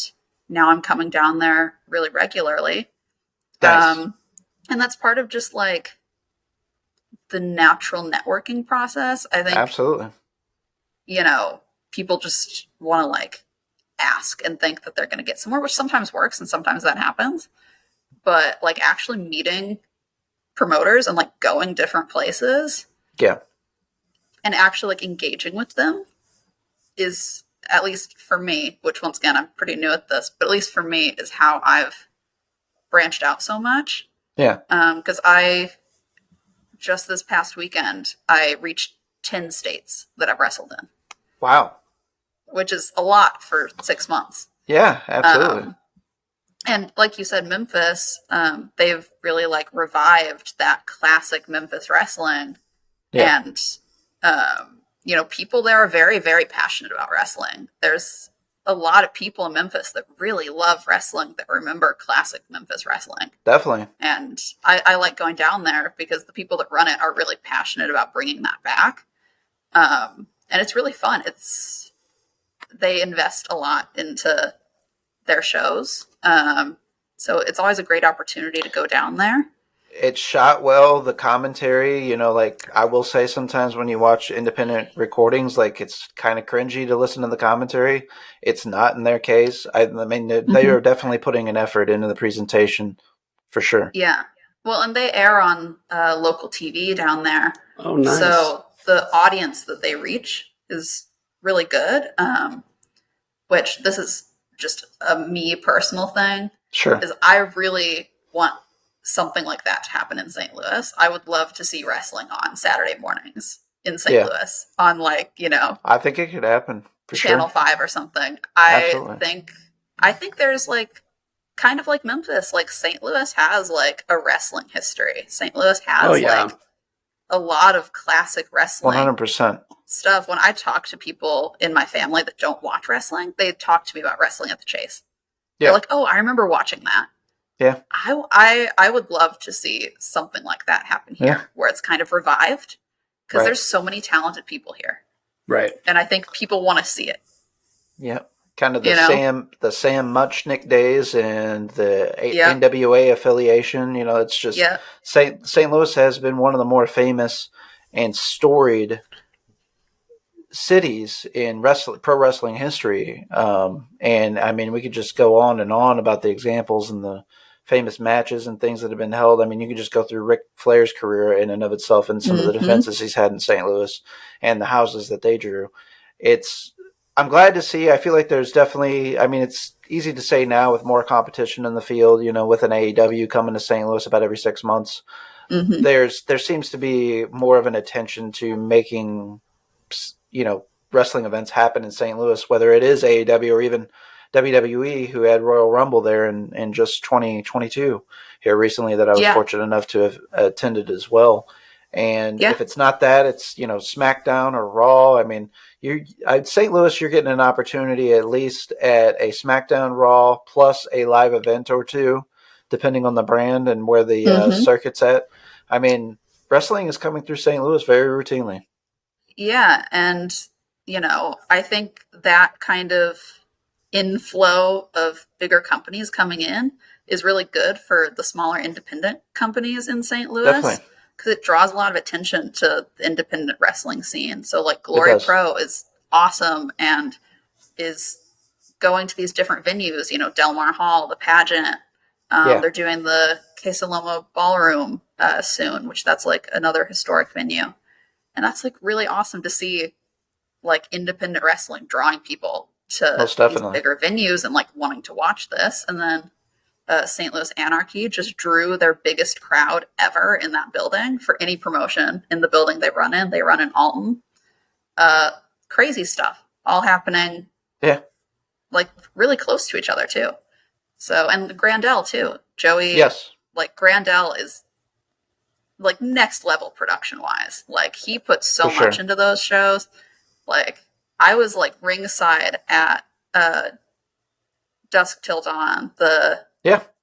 Speaker 4: now I'm coming down there really regularly.
Speaker 2: Nice.
Speaker 4: And that's part of just like the natural networking process. I think
Speaker 2: Absolutely.
Speaker 4: People just want to like ask and think that they're going to get somewhere, which sometimes works and sometimes that happens. But like actually meeting promoters and like going different places.
Speaker 2: Yeah.
Speaker 4: And actually like engaging with them is, at least for me, which once again, I'm pretty new at this, but at least for me is how I've branched out so much.
Speaker 2: Yeah.
Speaker 4: Because just this past weekend, I reached 10 states that I've wrestled in.
Speaker 2: Wow.
Speaker 4: Which is a lot for 6 months.
Speaker 2: Yeah, absolutely.
Speaker 4: And like you said, Memphis, they've really like revived that classic Memphis wrestling.
Speaker 2: Yeah.
Speaker 4: And, people there are very, very passionate about wrestling. There's a lot of people in Memphis that really love wrestling, that remember classic Memphis wrestling.
Speaker 2: Definitely.
Speaker 4: And I like going down there because the people that run it are really passionate about bringing that back. And it's really fun. They invest a lot into their shows. So it's always a great opportunity to go down there.
Speaker 2: It's shot well. The commentary, like I will say sometimes when you watch independent recordings, like it's kind of cringy to listen to the commentary. It's not in their case. I mean, they are definitely putting an effort into the presentation for sure.
Speaker 4: Yeah. Well, and they air on local TV down there.
Speaker 3: Oh, nice.
Speaker 4: So the audience that they reach is really good. Which this is just a me personal thing.
Speaker 2: Sure.
Speaker 4: Is I really want something like that to happen in St. Louis. I would love to see wrestling on Saturday mornings in St. Louis on
Speaker 2: I think it could happen for
Speaker 4: Channel
Speaker 2: sure.
Speaker 4: 5 or something.
Speaker 2: Absolutely.
Speaker 4: I think there's kind of like Memphis, St. Louis has a wrestling history. St. Louis has a lot of classic wrestling
Speaker 2: 100%.
Speaker 4: stuff. When I talk to people in my family that don't watch wrestling, they talk to me about wrestling at the Chase.
Speaker 2: Yeah.
Speaker 4: They're like, "Oh, I remember watching that."
Speaker 2: Yeah.
Speaker 4: I would love to see something like that happen here, where it's kind of revived, because there's so many talented people here,
Speaker 3: Right?
Speaker 4: and I think people want to see it.
Speaker 2: Yeah. Kind of the Sam Muchnick days and the
Speaker 4: Yeah.
Speaker 2: NWA affiliation. It's just St. Louis has been one of the more famous and storied cities in pro wrestling history. And I mean, we could just go on and on about the examples and the famous matches and things that have been held. I mean, you could just go through Ric Flair's career in and of itself and some of the defenses he's had in St. Louis and the houses that they drew. I'm glad to see. I feel like there's definitely, it's easy to say now with more competition in the field, with an AEW coming to St. Louis about every 6 months.
Speaker 4: Mm-hmm.
Speaker 2: There seems to be more of an attention to making, wrestling events happen in St. Louis, whether it is AEW or even WWE, who had Royal Rumble there in just 2022 here recently that I was fortunate enough to have attended as well. And if it's not that, it's, SmackDown or Raw. I mean, St. Louis, you're getting an opportunity at least at a SmackDown, Raw, plus a live event or two, depending on the brand and where the circuit's at. I mean, wrestling is coming through St. Louis very routinely.
Speaker 4: Yeah, and, I think that kind of inflow of bigger companies coming in is really good for the smaller independent companies in St. Louis.
Speaker 2: Definitely.
Speaker 4: Because it draws a lot of attention to the independent wrestling scene. So, Glory Pro is awesome and is going to these different venues, Del Mar Hall, the pageant. They're doing the Queso Loma Ballroom soon, which that's another historic venue. And that's really awesome to see independent wrestling drawing people to these bigger venues and wanting to watch this. And then St. Louis Anarchy just drew their biggest crowd ever in that building for any promotion in the building they run in. They run in Alton. Crazy stuff all happening.
Speaker 2: Yeah.
Speaker 4: Really close to each other too. So, and Grandel too. Joey.
Speaker 2: Yes.
Speaker 4: Grandel is next level production wise. He puts so much into those shows. I was ringside at Dusk Till Dawn, the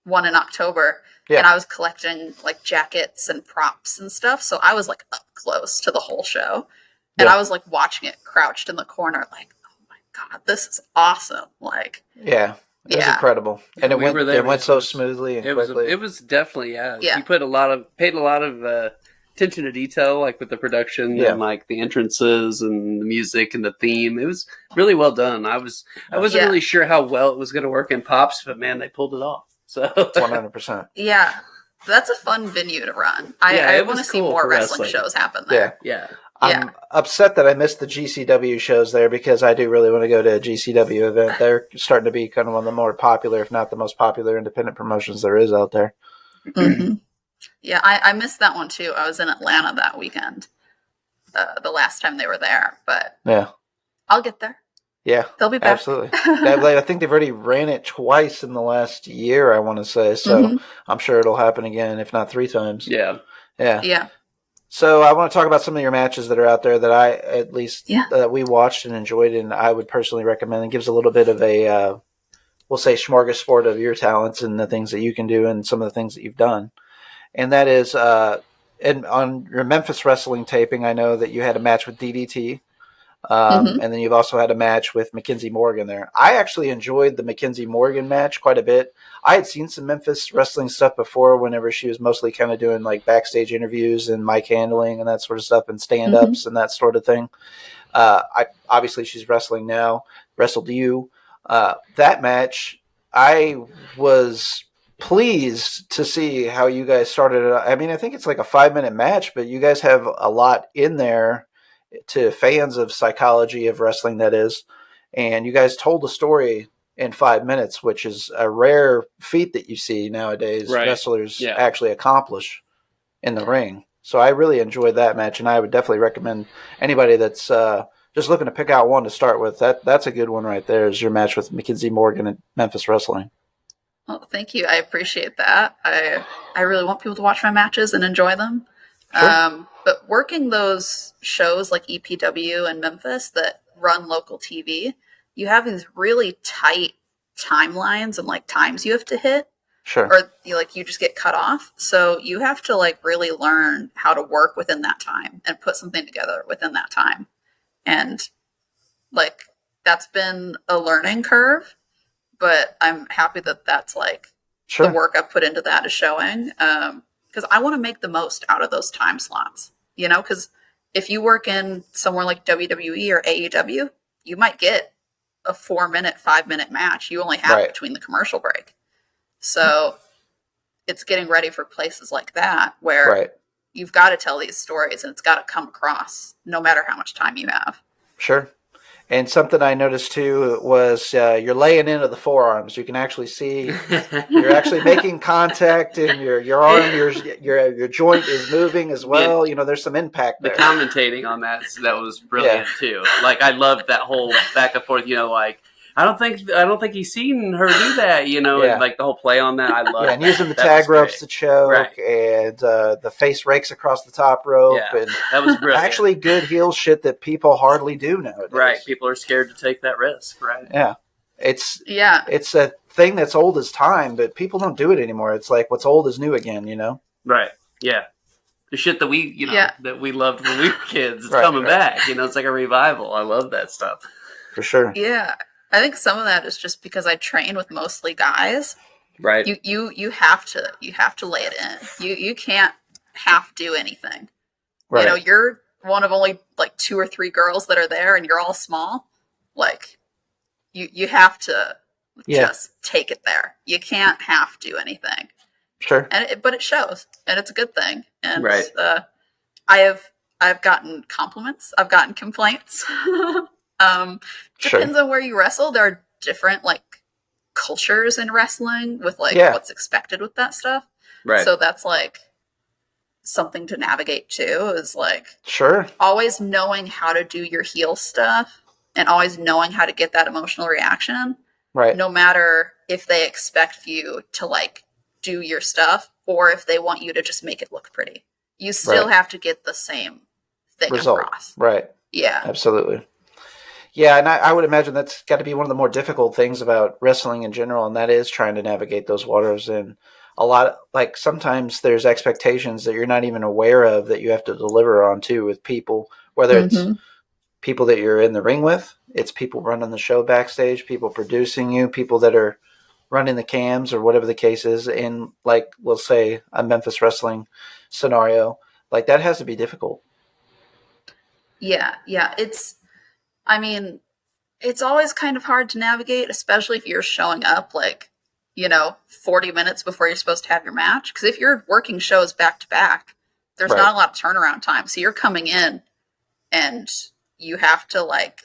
Speaker 4: one in October, and I was collecting jackets and props and stuff. So I was up close to the whole show, and I was watching it crouched in the corner, oh my god, this is awesome!
Speaker 2: It was incredible, and it went so smoothly and quickly.
Speaker 3: It was definitely You paid a lot of attention to detail, with the production and the entrances and the music and the theme. It was really well done. I wasn't really sure how well it was going to work in Pops, but man, they pulled it off. So
Speaker 2: 100%.
Speaker 4: Yeah, that's a fun venue to run. I want to see more wrestling shows happen there.
Speaker 3: Yeah.
Speaker 2: I'm upset that I missed the GCW shows there because I do really want to go to a GCW event. They're starting to be kind of one of the more popular, if not the most popular independent promotions there is out there.
Speaker 4: Mm-hmm. Yeah, I missed that one too. I was in Atlanta that weekend, the last time they were there, but I'll get there.
Speaker 2: Yeah,
Speaker 4: they'll be back.
Speaker 2: Absolutely. I think they've already ran it twice in the last year, I want to say. So I'm sure it'll happen again, if not 3 times.
Speaker 3: Yeah.
Speaker 2: So I want to talk about some of your matches that are out there that I, at least, that we watched and enjoyed, and I would personally recommend. It gives a little bit of a, we'll say, smorgasbord of your talents and the things that you can do and some of the things that you've done. And that is, and on your Memphis wrestling taping, I know that you had a match with DDT. And then you've also had a match with Mackenzie Morgan there. I actually enjoyed the Mackenzie Morgan match quite a bit. I had seen some Memphis wrestling stuff before whenever she was mostly kind of doing like backstage interviews and mic handling and that sort of stuff and stand-ups and that sort of thing. Obviously she's wrestling now, wrestled you. That match, I was pleased to see how you guys started it. I mean, I think it's like a 5-minute match, but you guys have a lot in there to fans of psychology of wrestling, that is. And you guys told the story in 5 minutes, which is a rare feat that you see nowadays wrestlers actually accomplish in the ring. So I really enjoyed that match, and I would definitely recommend anybody that's just looking to pick out one to start with. That's a good one right there, is your match with Mackenzie Morgan at Memphis Wrestling.
Speaker 4: Well, thank you. I appreciate that. I really want people to watch my matches and enjoy them. Sure. But working those shows like EPW and Memphis that run local TV, you have these really tight timelines and like times you have to hit.
Speaker 2: Sure.
Speaker 4: Or you just get cut off. So you have to like really learn how to work within that time and put something together within that time. And like that's been a learning curve, but I'm happy that that's like the work I've put into that is showing. Because I want to make the most out of those time slots, because if you work in somewhere like WWE or AEW, you might get a 4-minute, 5-minute match you only have between the commercial break. So it's getting ready for places like that where you've got to tell these stories and it's got to come across no matter how much time you have.
Speaker 2: Sure. And something I noticed too was you're laying into the forearms. You can actually see you're actually making contact, and your arm, your joint is moving as well. There's some impact there.
Speaker 3: The commentating on that was brilliant too. Like I loved that whole back and forth. I don't think he's seen her do that, and like the whole play on that. I love
Speaker 2: and using the tag ropes to choke, and the face rakes across the top rope, and
Speaker 3: that was brilliant.
Speaker 2: Actually, good heel shit that people hardly do nowadays.
Speaker 3: Right, people are scared to take that risk. Right.
Speaker 2: Yeah, it's a thing that's old as time, but people don't do it anymore. It's like what's old is new again,
Speaker 3: Right. Yeah. The shit that we that we loved when we were kids is coming back. It's like a revival. I love that stuff.
Speaker 2: For sure.
Speaker 4: Yeah. I think some of that is just because I train with mostly guys.
Speaker 3: Right.
Speaker 4: You have to lay it in. You can't half do anything.
Speaker 2: Right.
Speaker 4: You're one of only like 2 or 3 girls that are there and you're all small. Like you have to just take it there. You can't half do anything.
Speaker 2: Sure.
Speaker 4: But it shows, and it's a good thing. And I've gotten compliments. I've gotten complaints. Depends on where you wrestle. There are different like cultures in wrestling with like what's expected with that stuff.
Speaker 3: Right.
Speaker 4: So that's like something to navigate too, is like always knowing how to do your heel stuff and always knowing how to get that emotional reaction.
Speaker 2: Right.
Speaker 4: No matter if they expect you to like do your stuff or if they want you to just make it look pretty. You still have to get the same thing across.
Speaker 2: Right.
Speaker 4: Yeah.
Speaker 2: Absolutely. Yeah, and I would imagine that's got to be one of the more difficult things about wrestling in general, and that is trying to navigate those waters. And a lot, like sometimes there's expectations that you're not even aware of that you have to deliver on too with people, whether it's people that you're in the ring with, it's people running the show backstage, people producing you, people that are running the cams or whatever the case is. In like, we'll say a Memphis wrestling scenario, like that has to be difficult.
Speaker 4: Yeah. It's always kind of hard to navigate, especially if you're showing up like, 40 minutes before you're supposed to have your match. Because if you're working shows back to back, there's not a lot of turnaround time. So you're coming in and you have to like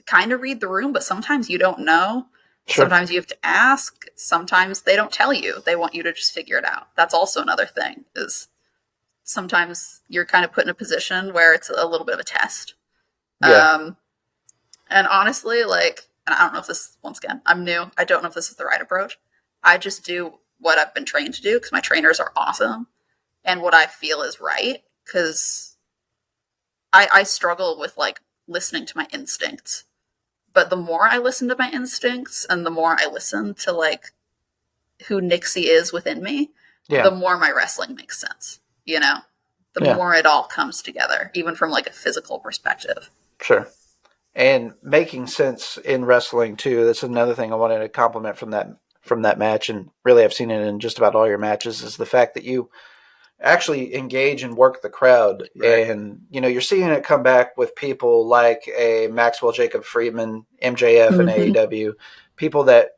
Speaker 4: kind of read the room, but sometimes you don't know. Sure. Sometimes you have to ask. Sometimes they don't tell you. They want you to just figure it out. That's also another thing, is sometimes you're kind of put in a position where it's a little bit of a test. Yeah. And honestly, like, and I don't know if this, once again, I'm new. I don't know if this is the right approach. I just do what I've been trained to do because my trainers are awesome and what I feel is right. Because I struggle with like listening to my instincts. But the more I listen to my instincts and the more I listen to like who Nixi is within me, the more my wrestling makes sense. The more it all comes together, even from like a physical perspective.
Speaker 2: Sure. And making sense in wrestling too. That's another thing I wanted to compliment from that match, and really I've seen it in just about all your matches, is the fact that you actually engage and work the crowd. Right. And you're seeing it come back with people like a Maxwell Jacob Friedman, MJF, and AEW, people that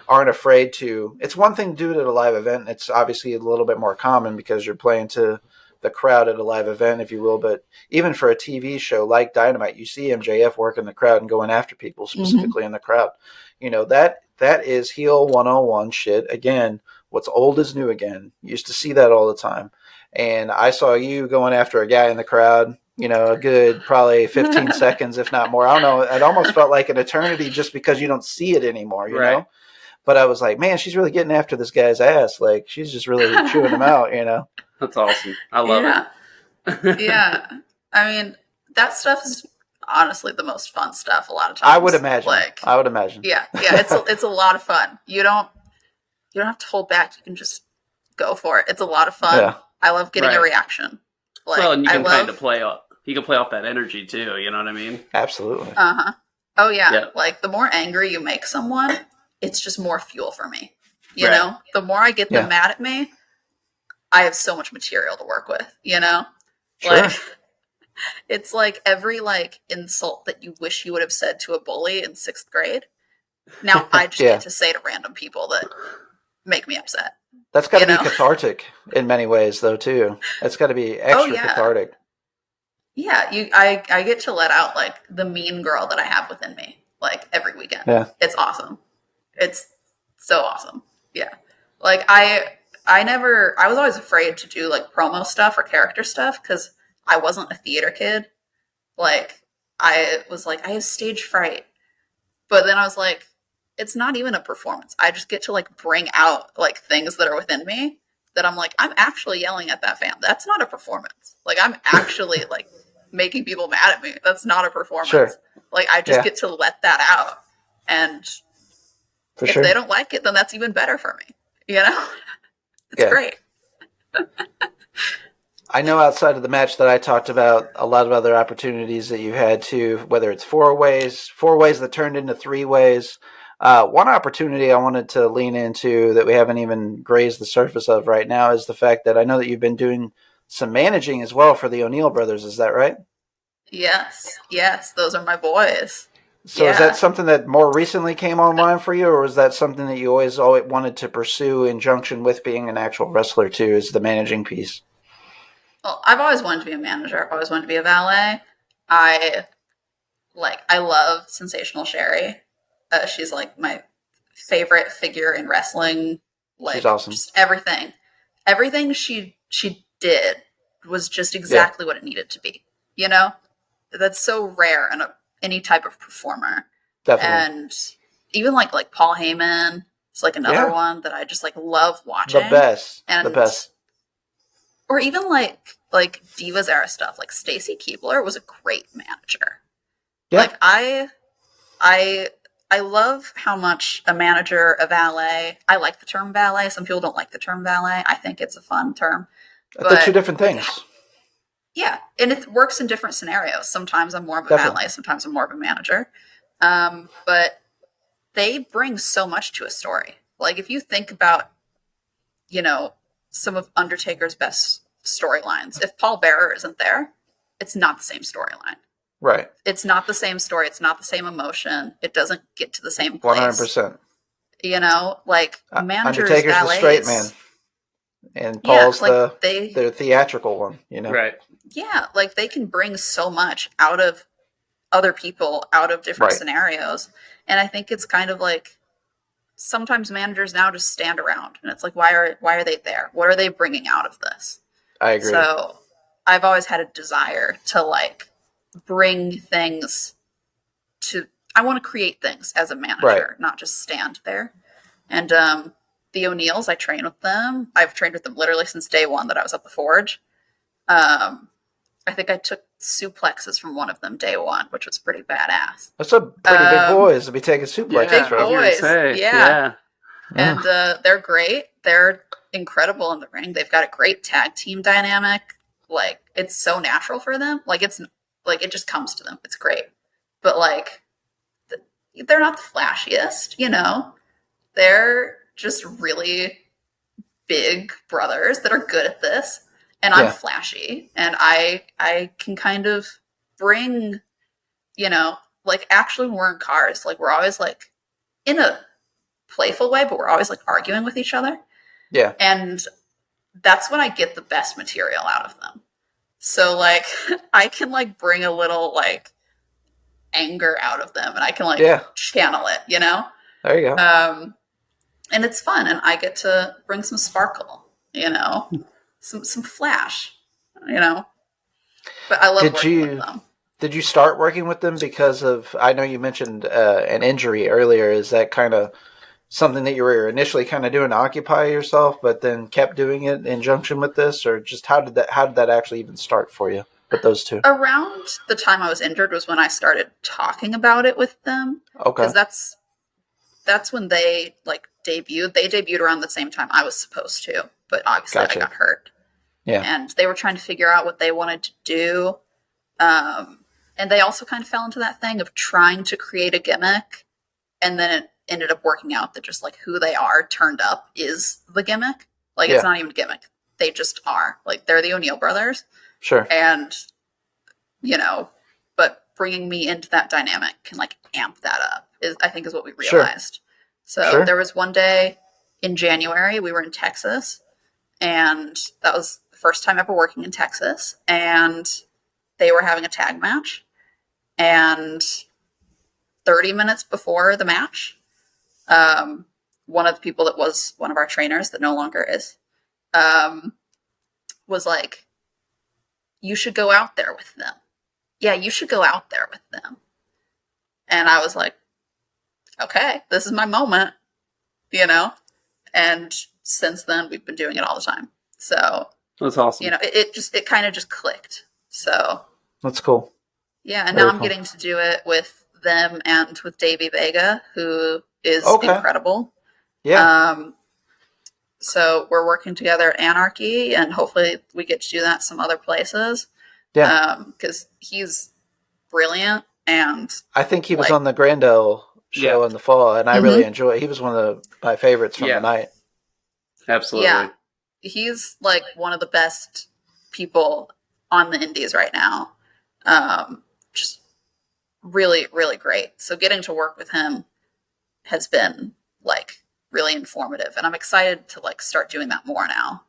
Speaker 2: aren't afraid to. It's one thing to do it at a live event, and it's obviously a little bit more common because you're playing to the crowd at a live event, if you will. But even for a TV show like Dynamite, you see MJF working the crowd and going after people specifically in the crowd. That is heel 101 shit. Again, what's old is new again. You used to see that all the time. And I saw you going after a guy in the crowd, a good probably 15 seconds, if not more. I don't know. It almost felt like an eternity just because you don't see it anymore, you know? But I was like, man, she's really getting after this guy's ass. Like, she's just really chewing him out,
Speaker 3: That's awesome. I love
Speaker 4: it. Yeah. I mean, that stuff is honestly the most fun stuff a lot of times.
Speaker 2: I would imagine.
Speaker 4: Yeah. It's a lot of fun. You don't have to hold back. You can just go for it. It's a lot of fun. Yeah. I love getting a reaction.
Speaker 3: And you can kind of play off. You can play off that energy too. You know what I mean?
Speaker 2: Absolutely.
Speaker 4: Oh yeah. Like the more angry you make someone, it's just more fuel for me. You know, the more I get them mad at me, I have so much material to work with.
Speaker 2: Sure.
Speaker 4: Like it's like every insult that you wish you would have said to a bully in 6th grade. Now I just get to say to random people that make me upset.
Speaker 2: That's got to be cathartic in many ways, though, too. That's got to be extra cathartic.
Speaker 4: Yeah, I get to let out the mean girl that I have within me every weekend.
Speaker 2: Yeah,
Speaker 4: it's awesome. It's so awesome. Yeah, I was always afraid to do promo stuff or character stuff because I wasn't a theater kid. I was I have stage fright, but then I was like, it's not even a performance. I just get to bring out things that are within me that I'm I'm actually yelling at that fan. That's not a performance. I'm actually making people mad at me. That's not a performance.
Speaker 2: Sure.
Speaker 4: I just get to let that out. And if they don't like it, then that's even better for me. It's great.
Speaker 2: I know outside of the match that I talked about, a lot of other opportunities that you had to, whether it's four ways that turned into 3 ways. One opportunity I wanted to lean into that we haven't even grazed the surface of right now is the fact that I know that you've been doing some managing as well for the O'Neill brothers. Is that right?
Speaker 4: Yes. Those are my boys.
Speaker 2: So is that something that more recently came online for you, or was that something that you always wanted to pursue in junction with being an actual wrestler too, is the managing piece?
Speaker 4: Well, I've always wanted to be a manager. I've always wanted to be a valet. I love Sensational Sherry. She's my favorite figure in wrestling.
Speaker 2: She's awesome.
Speaker 4: Just everything. Everything she did was just exactly what it needed to be. That's so rare in any type of performer.
Speaker 2: Definitely.
Speaker 4: And even Paul Heyman is another one that I just love watching.
Speaker 2: The best.
Speaker 4: Or even Divas era stuff. Stacy Keibler was a great manager.
Speaker 2: Yeah.
Speaker 4: I love how much a manager, a valet. I like the term valet. Some people don't like the term valet. I think it's a fun term.
Speaker 2: They're 2 different things.
Speaker 4: Yeah, and it works in different scenarios. Sometimes I'm more of a valet. Sometimes I'm more of a manager. But they bring so much to a story. If you think about, some of Undertaker's best storylines, if Paul Bearer isn't there, it's not the same storyline.
Speaker 2: Right.
Speaker 4: It's not the same story. It's not the same emotion. It doesn't get to the same place.
Speaker 2: 100%.
Speaker 4: Managers,
Speaker 2: Undertaker's
Speaker 4: valets,
Speaker 2: the straight man. And Paul's the theatrical one,
Speaker 3: Right.
Speaker 4: Yeah, they can bring so much out of other people, out of different scenarios. And I think it's kind of sometimes managers now just stand around and it's why are they there? What are they bringing out of this?
Speaker 2: I agree.
Speaker 4: So I've always had a desire to bring things I want to create things as a manager, not just stand there. And the O'Neills, I train with them. I've trained with them literally since day one that I was at the Forge. I think I took suplexes from one of them day one, which was pretty badass.
Speaker 2: That's a pretty big boys to be taking suplexes
Speaker 4: big
Speaker 2: from.
Speaker 4: Boys, yeah. And they're great. They're incredible in the ring. They've got a great tag team dynamic. It's so natural for them. It's Like, it just comes to them. It's great. But, like, they're not the flashiest, you know? They're just really big brothers that are good at this. And I'm flashy. And I can kind of bring, you know, like, actually when we're in cars, like, we're always, like, in a playful way, but we're always, like, arguing with each other.
Speaker 2: Yeah.
Speaker 4: And that's when I get the best material out of them. So, like, I can, like, bring a little, like, anger out of them, and I can, like, channel it, you know?
Speaker 2: There you go.
Speaker 4: And it's fun, and I get to bring some sparkle, you know? Some flash, you know? But I love working with them.
Speaker 2: Did you start working with them because of, I know you mentioned an injury earlier. Is that kind of something that you were initially kind of doing to occupy yourself, but then kept doing it in conjunction with this, or just how did that actually even start for you with those two?
Speaker 4: Around the time I was injured was when I started talking about it with them.
Speaker 2: Okay.
Speaker 4: Because that's when they, like, debuted. They debuted around the same time I was supposed to, but obviously I got hurt.
Speaker 2: Yeah.
Speaker 4: And they were trying to figure out what they wanted to do. And they also kind of fell into that thing of trying to create a gimmick, and then it ended up working out that just, like, who they are turned up is the gimmick. Like, it's not even a gimmick. They just are. Like, they're the O'Neill brothers.
Speaker 2: Sure.
Speaker 4: And, you know, but bringing me into that dynamic can, like, amp that up, I think is what we realized. So there was one day in January, we were in Texas, and that was the first time ever working in Texas, and they were having a tag match, and 30 minutes before the match, one of the people that was one of our trainers that no longer is, was like, you should go out there with them. Yeah, you should go out there with them. And I was like, okay, this is my moment, you know? And since then, we've been doing it all the time. So
Speaker 3: that's awesome.
Speaker 4: You know, it kind of just clicked. So
Speaker 2: that's cool.
Speaker 4: Yeah, and now I'm getting to do it with them and with Davey Vega, who is incredible.
Speaker 2: Yeah.
Speaker 4: So we're working together at Anarchy, and hopefully we get to do that some other places.
Speaker 2: Yeah.
Speaker 4: Because he's brilliant, and
Speaker 2: I think he was on the Grandel show in the fall, and I really enjoy it. He was one of my favorites from the night.
Speaker 3: Absolutely.
Speaker 4: Yeah. He's, like, one of the best people on the indies right now. Just really, really great. So getting to work with him has been, like, really informative, and I'm excited to, like, start doing that more now.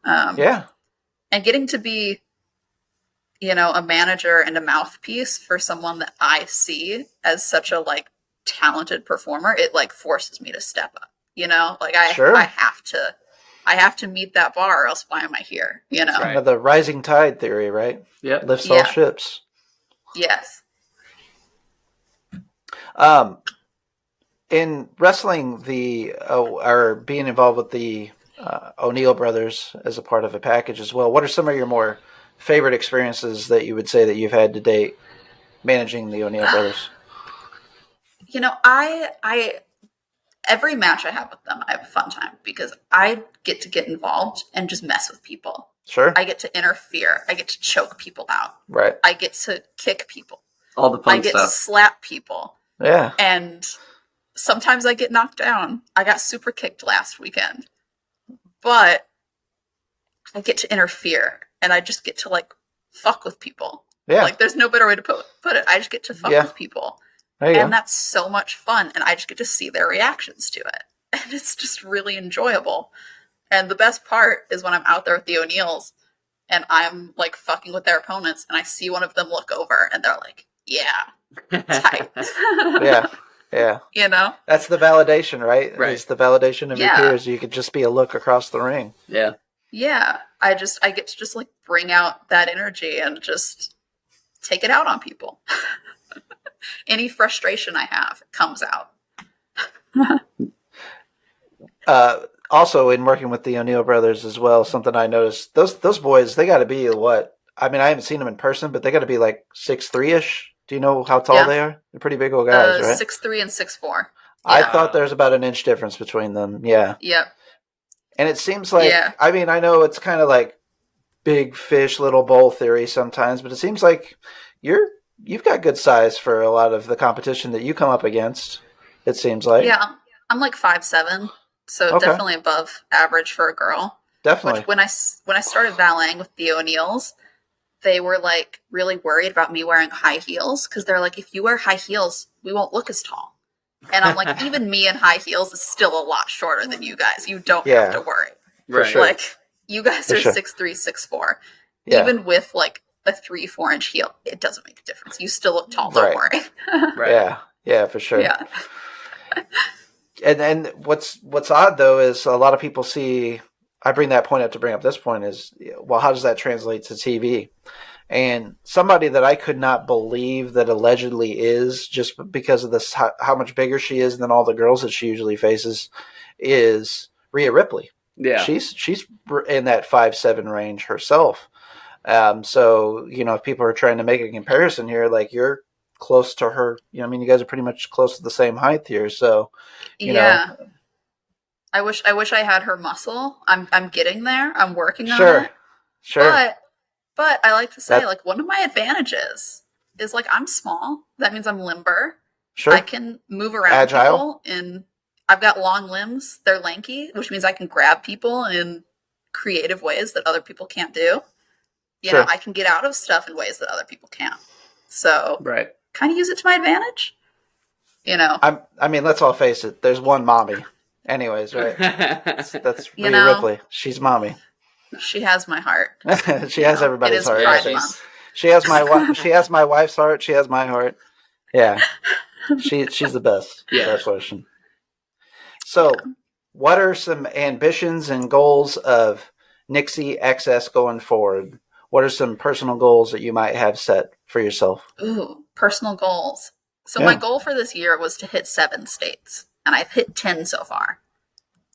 Speaker 4: And getting to be, you know, a manager and a mouthpiece for someone that I see as such a, like, talented performer, it, like, forces me to step up, you know? Like, I have to meet that bar, or else why am I here, you know?
Speaker 2: Kind of the rising tide theory, right?
Speaker 3: Yeah.
Speaker 2: Lifts all ships.
Speaker 4: Yes.
Speaker 2: In wrestling, or being involved with the O'Neill brothers as a part of a package as well, what are some of your more favorite experiences that you would say that you've had to date managing the O'Neill brothers?
Speaker 4: You know, I every match I have with them, I have a fun time because I get to get involved and just mess with people.
Speaker 2: Sure.
Speaker 4: I get to interfere. I get to choke people out.
Speaker 2: Right.
Speaker 4: I get to kick people.
Speaker 3: All the fun
Speaker 4: I get
Speaker 3: stuff.
Speaker 4: to slap people.
Speaker 2: Yeah.
Speaker 4: And sometimes I get knocked down. I got super kicked last weekend. But I get to interfere, and I just get to, like, fuck with people.
Speaker 2: Yeah.
Speaker 4: Like, there's no better way to put it. I just get to fuck with people. And that's so much fun, and I just get to see their reactions to it. And it's just really enjoyable. And the best part is when I'm out there with the O'Neills, and I'm, like, fucking with their opponents, and I see one of them look over, and they're like, yeah, tight.
Speaker 2: Yeah.
Speaker 4: You know?
Speaker 2: That's the validation, right?
Speaker 3: Right.
Speaker 2: It's the validation of your peers. You could just be a look across the ring.
Speaker 3: Yeah.
Speaker 4: Yeah. I get to just, like, bring out that energy and just take it out on people. Any frustration I have comes out.
Speaker 2: Also, in working with the O'Neill brothers as well, something I noticed, those boys, they got to be what? I mean, I haven't seen them in person, but they got to be like 6'3"-ish. Do you know how tall they are? They're pretty big old guys, right?
Speaker 4: 6'3" and 6'4". Yeah.
Speaker 2: I thought there's about an inch difference between them. Yeah.
Speaker 4: Yep.
Speaker 2: And it seems like, I mean, I know it's kind of like big fish, little bowl theory sometimes, but it seems like you're you've got good size for a lot of the competition that you come up against. It seems like.
Speaker 4: Yeah, I'm like 5'7", so definitely above average for a girl.
Speaker 2: Definitely.
Speaker 4: Which when I started valeting with the O'Neills, they were like really worried about me wearing high heels because they're like, if you wear high heels, we won't look as tall. And I'm like, even me in high heels is still a lot shorter than you guys. You don't have to worry.
Speaker 2: For sure.
Speaker 4: Like, you guys are 6'3", 6'4". Yeah. Even with like a 3-4 inch heel, it doesn't make a difference. You still look tall. Don't worry.
Speaker 2: Yeah, for sure.
Speaker 4: Yeah.
Speaker 2: And what's odd though is a lot of people see. I bring that point up to bring up this point is, well, how does that translate to TV? And somebody that I could not believe that allegedly is, just because of this, how much bigger she is than all the girls that she usually faces, is Rhea Ripley.
Speaker 3: Yeah,
Speaker 2: she's in that 5'7" range herself. So if people are trying to make a comparison here, like you're close to her, I mean, you guys are pretty much close to the same height here. So you know.
Speaker 4: I wish I had her muscle. I'm getting there. I'm working on it.
Speaker 2: Sure.
Speaker 4: But I like to say, like, one of my advantages is, like, I'm small. That means I'm limber.
Speaker 2: Sure.
Speaker 4: I can move around
Speaker 2: Agile.
Speaker 4: people, and I've got long limbs. They're lanky, which means I can grab people in creative ways that other people can't do. You know, I can get out of stuff in ways that other people can't. So, kind of use it to my advantage.
Speaker 2: I mean, let's all face it. There's one mommy. Anyways, right? That's Rhea Ripley. She's mommy.
Speaker 4: She has my heart.
Speaker 2: She has everybody's heart. She has my wife's heart. She has my heart. Yeah, she's the best. That question. So, what are some ambitions and goals of Nixi XS going forward? What are some personal goals that you might have set for yourself?
Speaker 4: Ooh, personal goals. So my goal for this year was to hit 7 states. And I've hit 10 so far.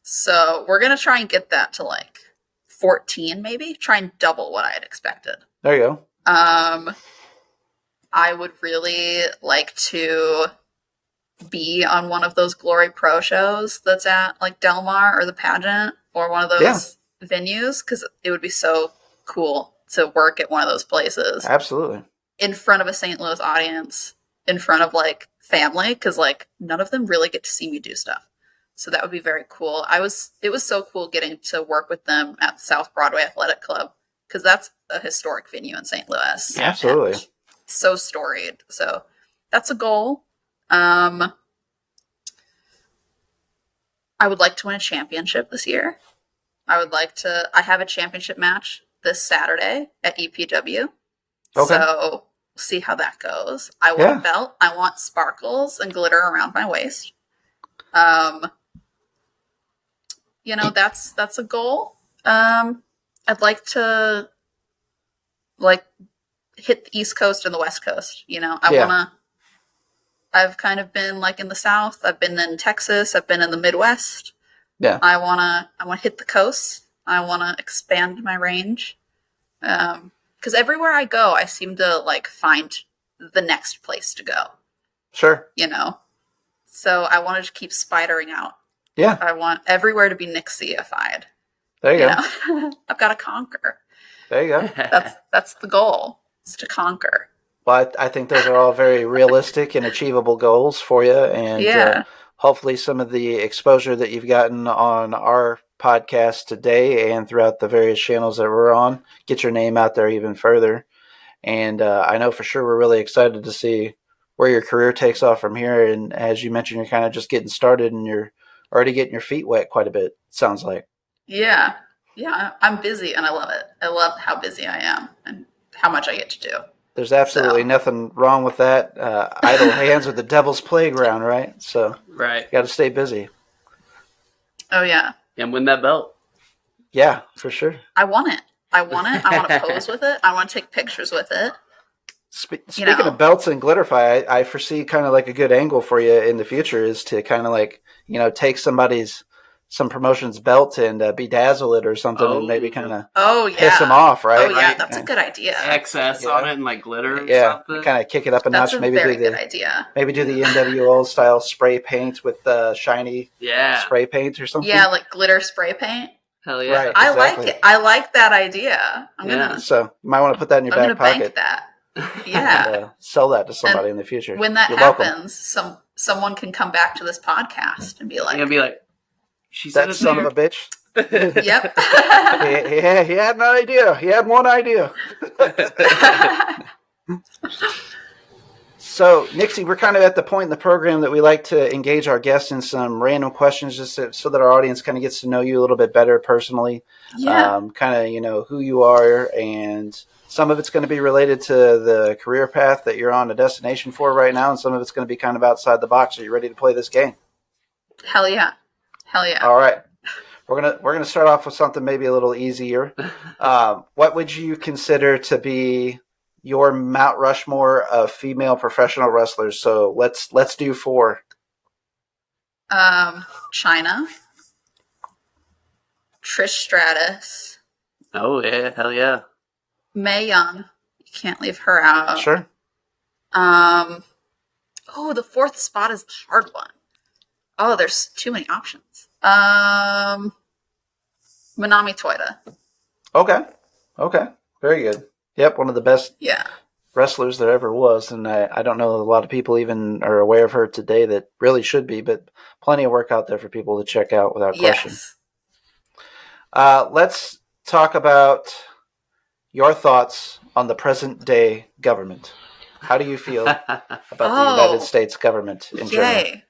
Speaker 4: So we're going to try and get that to like 14 maybe. Try and double what I had expected.
Speaker 2: There you go.
Speaker 4: I would really like to be on one of those Glory Pro shows that's at like Del Mar or the pageant or one of those venues, because it would be so cool to work at one of those places.
Speaker 2: Absolutely.
Speaker 4: In front of a St. Louis audience, in front of like family, because like none of them really get to see me do stuff. So that would be very cool. It was so cool getting to work with them at the South Broadway Athletic Club, because that's a historic venue in St. Louis.
Speaker 2: Absolutely.
Speaker 4: So storied. So that's a goal. I would like to win a championship this year. I have a championship match this Saturday at EPW. Okay. So see how that goes. I want a belt. I want sparkles and glitter around my waist. That's a goal. I'd like to hit the East Coast and the West Coast. I've kind of been like in the South. I've been in Texas. I've been in the Midwest. Yeah. I wanna hit the coast. I wanna expand my range. Because everywhere I go, I seem to like find the next place to go. Sure. So I wanted to keep spidering out. Yeah. I want everywhere to be Nixie-ified.
Speaker 2: There you go.
Speaker 4: I've got to conquer.
Speaker 2: There you go.
Speaker 4: That's the goal, is to conquer.
Speaker 2: Well, I think those are all very realistic and achievable goals for you. And hopefully some of the exposure that you've gotten on our podcast today and throughout the various channels that we're on, get your name out there even further. And I know for sure we're really excited to see where your career takes off from here. And as you mentioned, you're kind of just getting started and you're already getting your feet wet quite a bit, sounds like.
Speaker 4: Yeah. Yeah, I'm busy and I love it. I love how busy I am and how much I get to do.
Speaker 2: There's absolutely nothing wrong with that. Idle hands are the devil's playground, right? So you got to stay busy.
Speaker 4: Oh, yeah.
Speaker 3: And win that belt.
Speaker 2: Yeah, for sure.
Speaker 4: I want it. I want to pose with it. I want to take pictures with it.
Speaker 2: Speaking of belts and glitterify, I foresee kind of like a good angle for you in the future is to kind of like, take some promotion's belt and bedazzle it or something and maybe kind of piss them off, right?
Speaker 4: Oh, yeah, that's a good idea.
Speaker 3: XS on it and like glitter or something.
Speaker 2: Kind of kick it up a notch.
Speaker 4: Maybe do good idea.
Speaker 2: Maybe do the NWO style spray paint with shiny spray paint or something.
Speaker 4: Yeah, like glitter spray paint.
Speaker 3: Hell yeah.
Speaker 2: Right,
Speaker 4: I like it. I like that idea.
Speaker 2: So you might want to put that in your back pocket.
Speaker 4: Bank that. Yeah.
Speaker 2: And, sell that to somebody in the future.
Speaker 4: When that
Speaker 2: You're
Speaker 4: happens, someone can come back to this podcast and be like,
Speaker 3: she said
Speaker 2: that son of a bitch.
Speaker 4: Yep.
Speaker 2: he had an idea. He had one idea. So, Nixi, we're kind of at the point in the program that we like to engage our guests in some random questions just so that our audience kind of gets to know you a little bit better personally.
Speaker 4: Yeah.
Speaker 2: Kind of, who you are, and some of it's going to be related to the career path that you're on a destination for right now, and some of it's going to be kind of outside the box. Are you ready to play this game?
Speaker 4: Hell yeah.
Speaker 2: All right. We're gonna start off with something maybe a little easier. What would you consider to be your Mount Rushmore of female professional wrestlers? So let's do 4.
Speaker 4: China, Trish Stratus.
Speaker 3: Oh yeah, hell yeah.
Speaker 4: Mae Young. You can't leave her out.
Speaker 2: Sure.
Speaker 4: Oh, the 4th spot is the hard one. Oh, there's too many options. Manami Toita.
Speaker 2: Okay. Very good. Yep, one of the best wrestlers there ever was, and I don't know a lot of people even are aware of her today that really should be, but plenty of work out there for people to check out without question. Let's talk about your thoughts on the present day government. How do you feel about the United States government in general?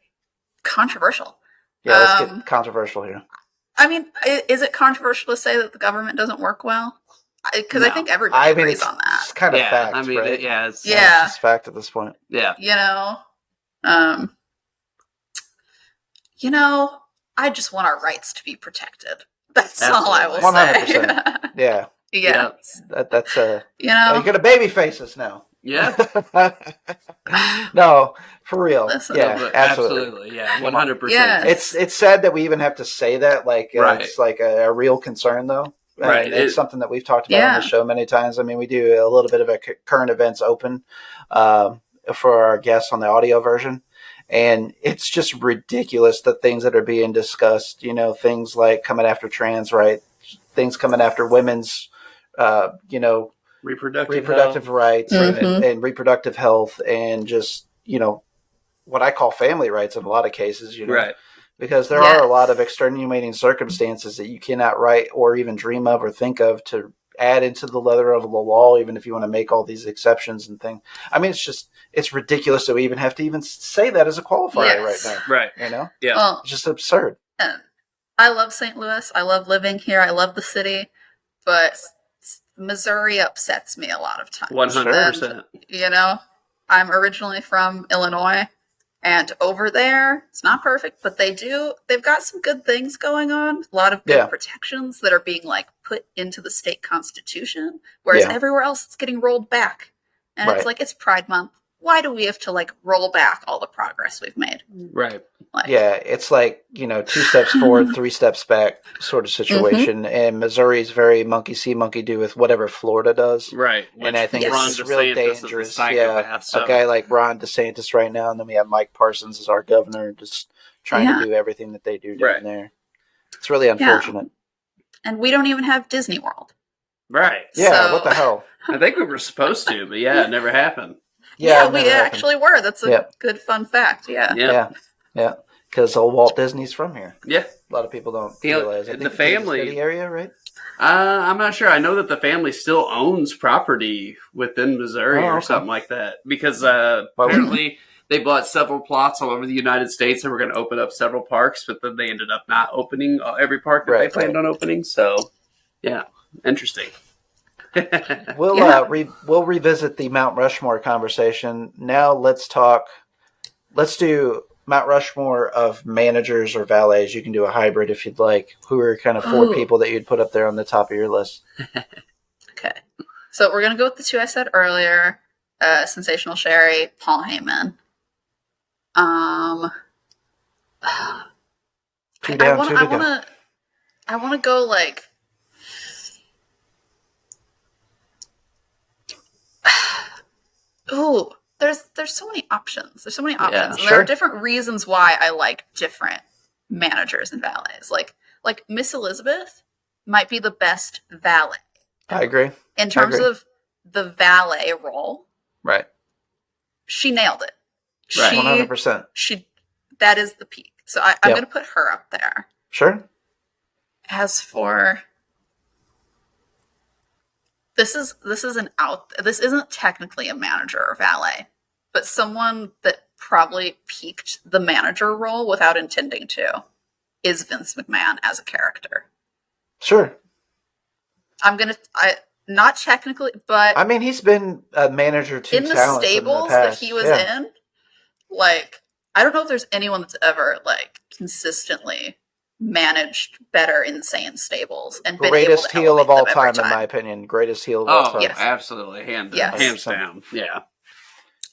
Speaker 4: Controversial.
Speaker 2: Yeah, let's get controversial here.
Speaker 4: I mean, is it controversial to say that the government doesn't work well? Because I think everybody agrees on that.
Speaker 2: It's kind of fact,
Speaker 3: right?
Speaker 2: It's just fact at this point.
Speaker 3: Yeah.
Speaker 4: I just want our rights to be protected. That's all I will
Speaker 2: 100%.
Speaker 4: say.
Speaker 2: Yeah.
Speaker 4: Yeah.
Speaker 2: That's
Speaker 4: you
Speaker 2: you're gonna baby face us now.
Speaker 3: Yeah.
Speaker 2: No, for real.
Speaker 4: Listen,
Speaker 3: absolutely. Yeah. 100%.
Speaker 4: Yes.
Speaker 2: It's sad that we even have to say that. Like it's like a real concern though.
Speaker 3: Right.
Speaker 2: It's something that we've talked about on the show many times. I mean, we do a little bit of a current events open for our guests on the audio version. And it's just ridiculous the things that are being discussed, things like coming after trans rights, things coming after women's, reproductive rights and reproductive health, and just, what I call family rights in a lot of cases,
Speaker 3: Right.
Speaker 2: Because there are a lot of extenuating circumstances that you cannot write or even dream of or think of to add into the letter of the law, even if you want to make all these exceptions and things. I mean, it's ridiculous that we even have to even say that as a qualifier right now.
Speaker 3: Right.
Speaker 2: Yeah.
Speaker 4: Well,
Speaker 2: it's just absurd.
Speaker 4: I love St. Louis. I love living here. I love the city, but Missouri upsets me a lot of times.
Speaker 3: 100%.
Speaker 4: And, I'm originally from Illinois. And over there, it's not perfect, but they've got some good things going on. A lot of good protections that are being put into the state constitution, whereas everywhere else it's getting rolled back. And it's it's Pride Month. Why do we have to roll back all the progress we've made?
Speaker 3: Right.
Speaker 2: It's 2 steps forward, 3 steps back sort of situation. And Missouri is very monkey see, monkey do with whatever Florida does.
Speaker 3: Right.
Speaker 2: And I think it's really dangerous. A guy like Ron DeSantis right now, and then we have Mike Parsons as our governor, just trying to do everything that they do down there. It's really unfortunate.
Speaker 4: And we don't even have Disney World.
Speaker 3: Right.
Speaker 2: Yeah, what the hell?
Speaker 3: I think we were supposed to, but it never happened.
Speaker 4: Yeah, we actually were. That's a good fun fact. Yeah.
Speaker 2: Because old Walt Disney's from here.
Speaker 3: Yeah.
Speaker 2: A lot of people don't realize. I think
Speaker 3: the family
Speaker 2: the area, right?
Speaker 3: I'm not sure. I know that the family still owns property within Missouri or something like that, because apparently they bought several plots all over the United States and were going to open up several parks, but then they ended up not opening every park that they planned on opening. So, yeah, interesting.
Speaker 2: We'll revisit the Mount Rushmore conversation. Now let's do Mount Rushmore of managers or valets. You can do a hybrid if you'd like. Who are kind of 4 people that you'd put up there on the top of your list?
Speaker 4: Okay. So we're going to go with the 2 I said earlier. Sensational Sherry, Paul Heyman.
Speaker 2: Two down, two to go.
Speaker 4: I want to go ooh, there's so many options. There's so many options. And there are different reasons why I like different managers and valets. Like Miss Elizabeth might be the best valet.
Speaker 2: I agree.
Speaker 4: In terms of the valet role,
Speaker 2: Right.
Speaker 4: She nailed it.
Speaker 2: Right. 100%.
Speaker 4: That is the peak. So I'm going to put her up there.
Speaker 2: Sure.
Speaker 4: As for this isn't technically a manager or valet, but someone that probably peaked the manager role without intending to is Vince McMahon as a character.
Speaker 2: Sure.
Speaker 4: Not technically, but
Speaker 2: I mean, he's been a manager to
Speaker 4: in the stables that he was in. Like, I don't know if there's anyone that's ever like consistently managed better Insane stables and been
Speaker 2: greatest
Speaker 4: able to
Speaker 2: heel of all time,
Speaker 4: in
Speaker 2: my opinion. Greatest heel of all time.
Speaker 3: Yes. Absolutely, hands down.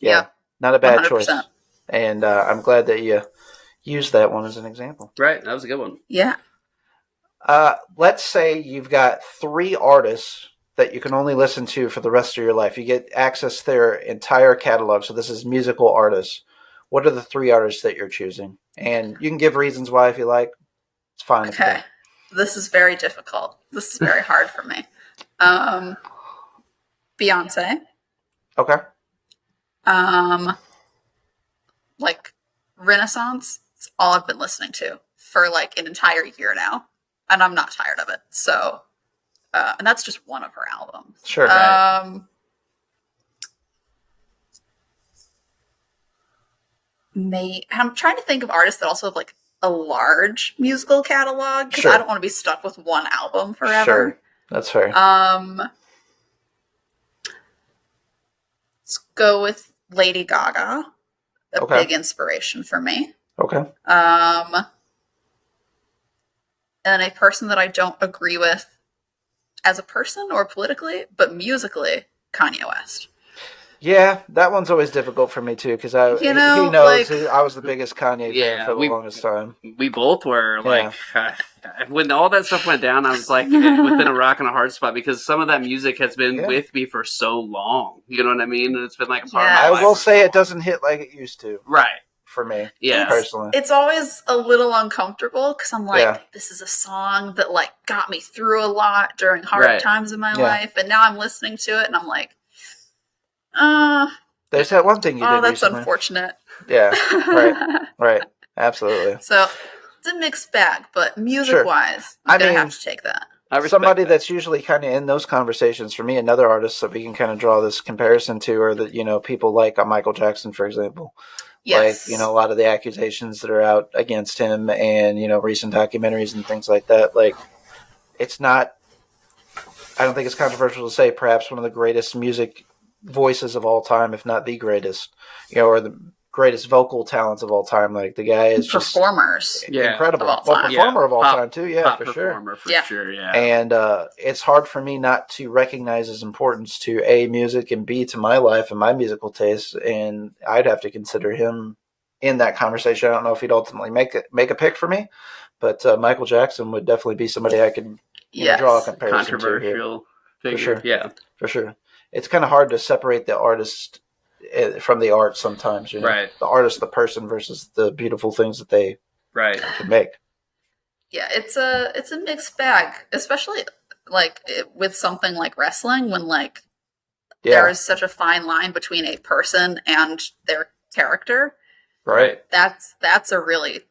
Speaker 2: Yeah, not a bad
Speaker 4: 100%.
Speaker 2: choice. And I'm glad that you used that one as an example.
Speaker 3: Right, that was a good one.
Speaker 4: Yeah.
Speaker 2: Let's say you've got 3 artists that you can only listen to for the rest of your life. You get access to their entire catalog. So this is musical artists. What are the 3 artists that you're choosing? And you can give reasons why if you like. It's fine.
Speaker 4: Okay. This is very difficult. This is very hard for me. Beyonce.
Speaker 2: Okay.
Speaker 4: Like Renaissance. It's all I've been listening to for like an entire year now. And I'm not tired of it. So, and that's just one of her albums.
Speaker 2: Sure.
Speaker 4: I'm trying to think of artists that also have like a large musical catalog because I don't want to be stuck with one album forever.
Speaker 2: Sure, that's fair.
Speaker 4: Let's go with Lady Gaga, a big inspiration for me.
Speaker 2: Okay.
Speaker 4: And a person that I don't agree with as a person or politically, but musically, Kanye West.
Speaker 2: Yeah, that one's always difficult for me too because he knows I was the biggest Kanye fan for the longest time.
Speaker 3: We both were like, when all that stuff went down, I was like within a rock and a hard spot because some of that music has been with me for so long. You know what I mean? And it's been like a part of my life.
Speaker 2: I will say it doesn't hit like it used to.
Speaker 3: Right.
Speaker 2: For me,
Speaker 4: personally. It's always a little uncomfortable because I'm like, this is a song that like got me through a lot during hard times in my life, and now I'm listening to it and I'm like,
Speaker 2: there's that one thing you did
Speaker 4: that's
Speaker 2: recently.
Speaker 4: Unfortunate.
Speaker 2: Yeah, right, absolutely.
Speaker 4: So it's a mixed bag, but music-wise, I'm gonna have to take that.
Speaker 2: Somebody that's usually kind of in those conversations for me, another artist that we can kind of draw this comparison to, or that people like Michael Jackson, for example.
Speaker 4: Yes.
Speaker 2: Like, a lot of the accusations that are out against him and, recent documentaries and things like that. Like, it's not, I don't think it's controversial to say perhaps one of the greatest music voices of all time, if not the greatest, or the greatest vocal talents of all time. Like, the guy is
Speaker 4: performers.
Speaker 2: Incredible. Performer of all time, too. Yeah, for sure.
Speaker 3: Yeah.
Speaker 2: And it's hard for me not to recognize his importance to A, music, and B, to my life and my musical taste. And I'd have to consider him in that conversation. I don't know if he'd ultimately make a pick for me, but Michael Jackson would definitely be somebody I could draw a comparison
Speaker 3: controversial
Speaker 2: to.
Speaker 3: Figure.
Speaker 2: For sure.
Speaker 3: Yeah.
Speaker 2: For sure. It's kind of hard to separate the artist from the art sometimes,
Speaker 3: right?
Speaker 2: The artist, the person, versus the beautiful things that they can make.
Speaker 4: Yeah, it's a mixed bag, especially like with something like wrestling, when like there is such a fine line between a person and their character.
Speaker 2: Right.
Speaker 4: That's a really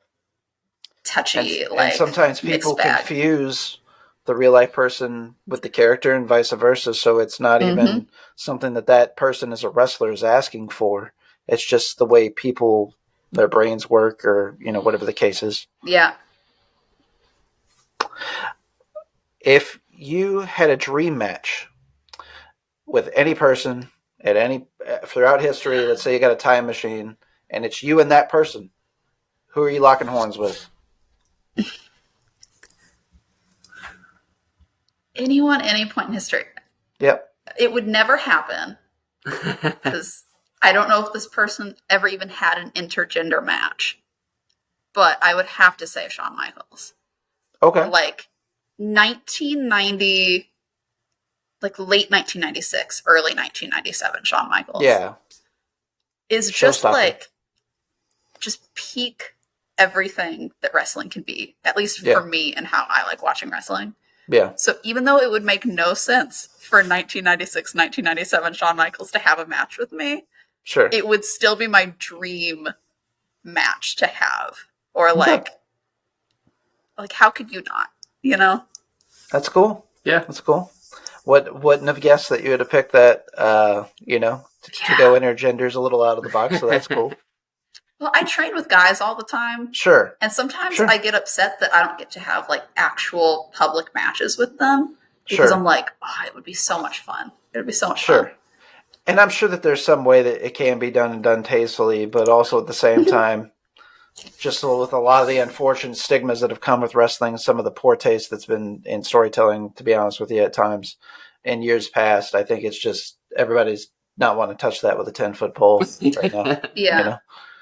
Speaker 4: touchy. And
Speaker 2: sometimes people confuse the real life person with the character and vice versa. So it's not even something that person as a wrestler is asking for. It's just the way their brains work, or, whatever the case is.
Speaker 4: Yeah.
Speaker 2: If you had a dream match with any person throughout history, let's say you got a time machine and it's you and that person, who are you locking horns with?
Speaker 4: Anyone, any point in history.
Speaker 2: Yep.
Speaker 4: It would never happen because I don't know if this person ever even had an intergender match, but I would have to say Shawn Michaels.
Speaker 2: Okay.
Speaker 4: Like 1990, like late 1996, early 1997, Shawn Michaels.
Speaker 2: Yeah.
Speaker 4: Is just like, just peak everything that wrestling can be, at least for me and how I like watching wrestling.
Speaker 2: Yeah.
Speaker 4: So even though it would make no sense for 1996, 1997 Shawn Michaels to have a match with me,
Speaker 2: sure,
Speaker 4: it would still be my dream match to have. Or like how could you not? You know?
Speaker 2: That's cool.
Speaker 3: Yeah,
Speaker 2: that's cool. Wouldn't have guessed that you would have picked that. To go intergender's a little out of the box, so that's cool.
Speaker 4: Well, I train with guys all the time.
Speaker 2: Sure.
Speaker 4: And sometimes I get upset that I don't get to have like actual public matches with them because I'm like, it would be so much fun. It would be so much fun.
Speaker 2: And I'm sure that there's some way that it can be done and done tastefully, but also at the same time, just with a lot of the unfortunate stigmas that have come with wrestling, some of the poor taste that's been in storytelling, to be honest with you, at times in years past, I think it's just everybody's not wanting to touch that with a 10-foot pole right now.
Speaker 4: Yeah.
Speaker 2: You know?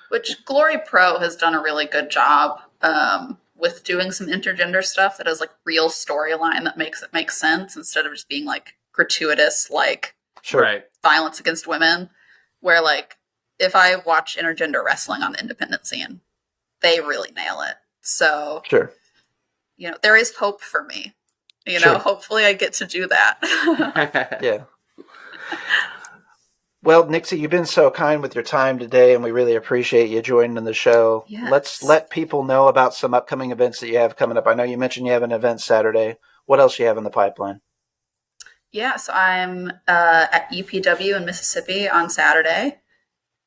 Speaker 4: Which Glory Pro has done a really good job with doing some intergender stuff that has like real storyline that makes it make sense instead of just being like gratuitous, like violence against women. Where like if I watch intergender wrestling on the independent scene, they really nail it. So there is hope for me. Hopefully I get to do that.
Speaker 2: Yeah. Well, Nixi, you've been so kind with your time today, and we really appreciate you joining the show.
Speaker 4: Yes.
Speaker 2: Let's let people know about some upcoming events that you have coming up. I know you mentioned you have an event Saturday. What else do you have in the pipeline?
Speaker 4: Yeah, so I'm at UPW in Mississippi on Saturday.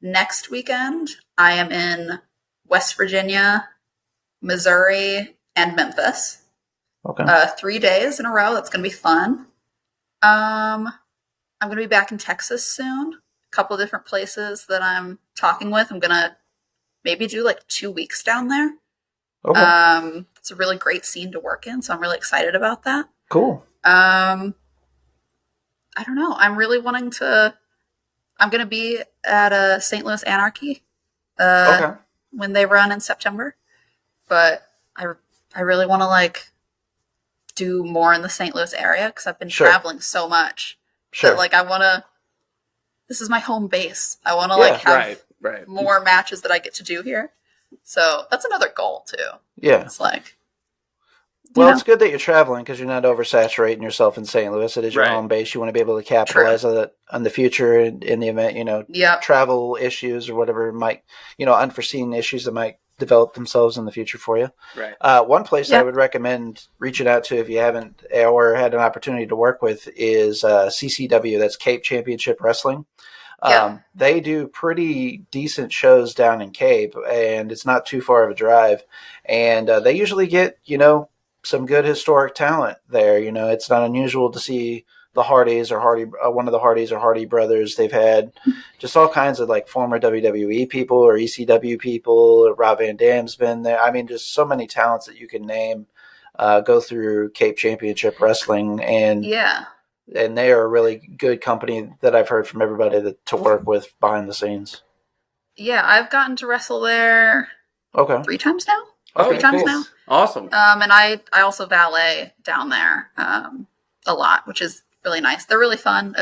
Speaker 4: Next weekend, I am in West Virginia, Missouri, and Memphis.
Speaker 2: Okay.
Speaker 4: 3 days in a row. That's going to be fun. I'm going to be back in Texas soon. A couple of different places that I'm talking with. I'm going to maybe do like 2 weeks down there.
Speaker 2: Okay.
Speaker 4: It's a really great scene to work in, so I'm really excited about that.
Speaker 2: Cool.
Speaker 4: I don't know. I'm really wanting to... I'm going to be at St. Louis Anarchy when they run in September. But I really want to like do more in the St. Louis area because I've been traveling so much. That like I want to... This is my home base. I want to have more matches that I get to do here. So that's another goal too.
Speaker 2: Yeah.
Speaker 4: It's like...
Speaker 2: Well, it's good that you're traveling because you're not oversaturating yourself in St. Louis. It is your home base. You want to be able to capitalize on the future in the event, travel issues or whatever might, unforeseen issues that might develop themselves in the future for you.
Speaker 3: Right.
Speaker 2: One place I would recommend reaching out to if you haven't or had an opportunity to work with is CCW. That's Cape Championship Wrestling. They do pretty decent shows down in Cape, and it's not too far of a drive. And they usually get, some good historic talent there. It's not unusual to see the Hardys or one of the Hardys or Hardy brothers. They've had just all kinds of like former WWE people or ECW people. Rob Van Dam's been there. I mean, just so many talents that you can name go through Cape Championship Wrestling, and they are a really good company that I've heard from everybody to work with behind the scenes. Yeah,
Speaker 4: I've gotten to wrestle there 3 times now.
Speaker 3: Three times now. Awesome.
Speaker 4: And I also valet down there a lot, which is really nice. They're really fun.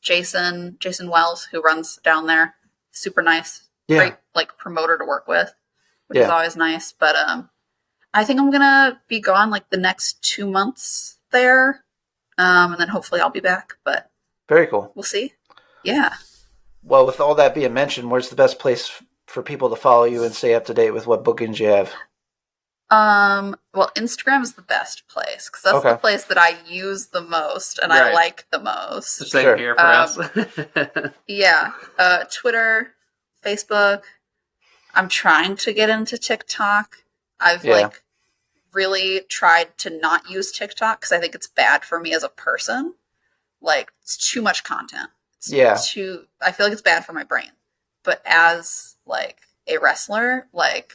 Speaker 4: Jason Wells, who runs down there, super nice. Great like promoter to work with, which is always nice. But I think I'm gonna be gone like the next 2 months there. And then hopefully I'll be back. But
Speaker 2: very cool.
Speaker 4: We'll see. Yeah.
Speaker 2: Well, with all that being mentioned, where's the best place for people to follow you and stay up to date with what bookings you have?
Speaker 4: Well, Instagram is the best place because that's the place that I use the most and I like the most.
Speaker 3: The same here for us.
Speaker 4: Twitter, Facebook. I'm trying to get into TikTok. I've like really tried to not use TikTok because I think it's bad for me as a person. Like it's too much content. It's I feel like it's bad for my brain. But as like a wrestler, like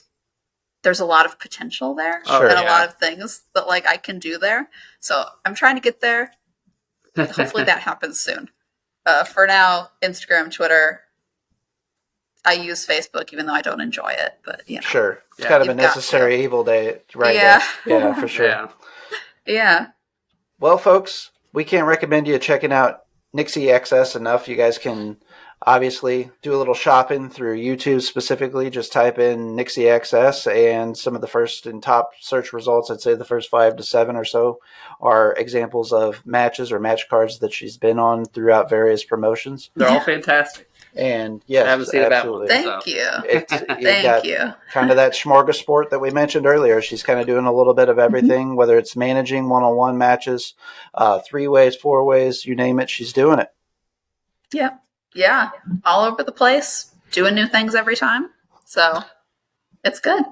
Speaker 4: there's a lot of potential there and a lot of things that like I can do there. So I'm trying to get there. Hopefully that happens soon. For now, Instagram, Twitter. I use Facebook even though I don't enjoy it, but
Speaker 2: Sure. It's kind of a necessary evil day right now. Yeah, for sure.
Speaker 4: Yeah.
Speaker 2: Well, folks, we can't recommend you checking out Nixi XS enough. You guys can obviously do a little shopping through YouTube specifically. Just type in Nixi XS, and some of the first and top search results, I'd say the first 5 to 7 or so, are examples of matches or match cards that she's been on throughout various promotions.
Speaker 3: They're all fantastic.
Speaker 2: And yes,
Speaker 3: I haven't seen
Speaker 2: absolutely.
Speaker 4: Thank you.
Speaker 2: Thank you. Kind of that smorgasbord that we mentioned earlier. She's kind of doing a little bit of everything, whether it's managing one-on-one matches, 3-ways, 4-ways, you name it, she's doing it.
Speaker 4: Yep. Yeah. All over the place, doing new things every time. So it's good.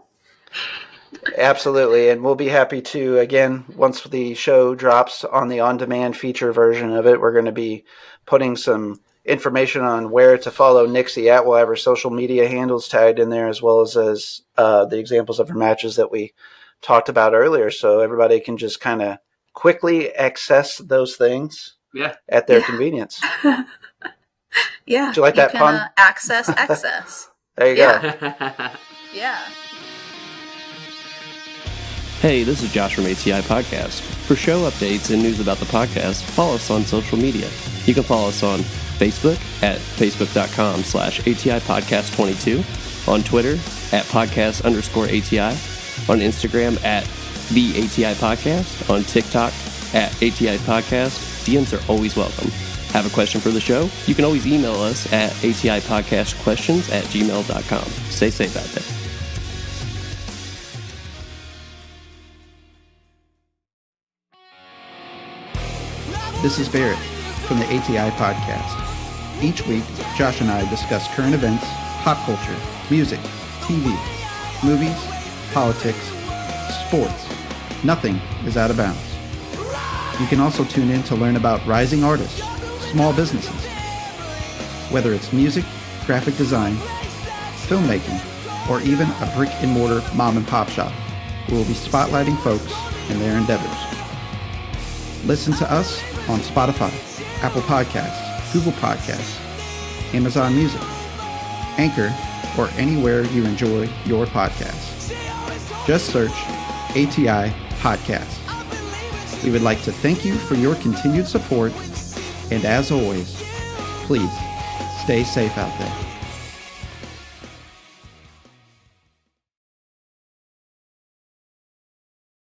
Speaker 2: Absolutely. And we'll be happy to, again, once the show drops on the on-demand feature version of it, we're going to be putting some information on where to follow Nixi at. We'll have her social media handles tagged in there, as well as the examples of her matches that we talked about earlier. So everybody can just kind of quickly access those things at their convenience.
Speaker 4: Yeah.
Speaker 2: Did you like that pun?
Speaker 4: Access excess.
Speaker 2: There you go.
Speaker 4: Yeah.
Speaker 5: Hey, this is Josh from ATI Podcast. For show updates and news about the podcast, follow us on social media. You can follow us on Facebook at facebook.com/ATI Podcast 22, on Twitter at podcast_ATI, on Instagram at the ATI Podcast, on TikTok at ATI Podcast. DMs are always welcome. Have a question for the show? You can always email us at atipodcastquestions@gmail.com. Stay safe out there.
Speaker 6: This is Barrett from the ATI Podcast. Each week, Josh and I discuss current events, pop culture, music, TV, movies, politics, sports. Nothing is out of bounds. You can also tune in to learn about rising artists, small businesses. Whether it's music, graphic design, filmmaking, or even a brick-and-mortar mom-and-pop shop, we will be spotlighting folks and their endeavors. Listen to us on Spotify, Apple Podcasts, Google Podcasts, Amazon Music, Anchor, or anywhere you enjoy your podcasts. Just search ATI Podcast. We would like to thank you for your continued support, and as always, please stay safe out there.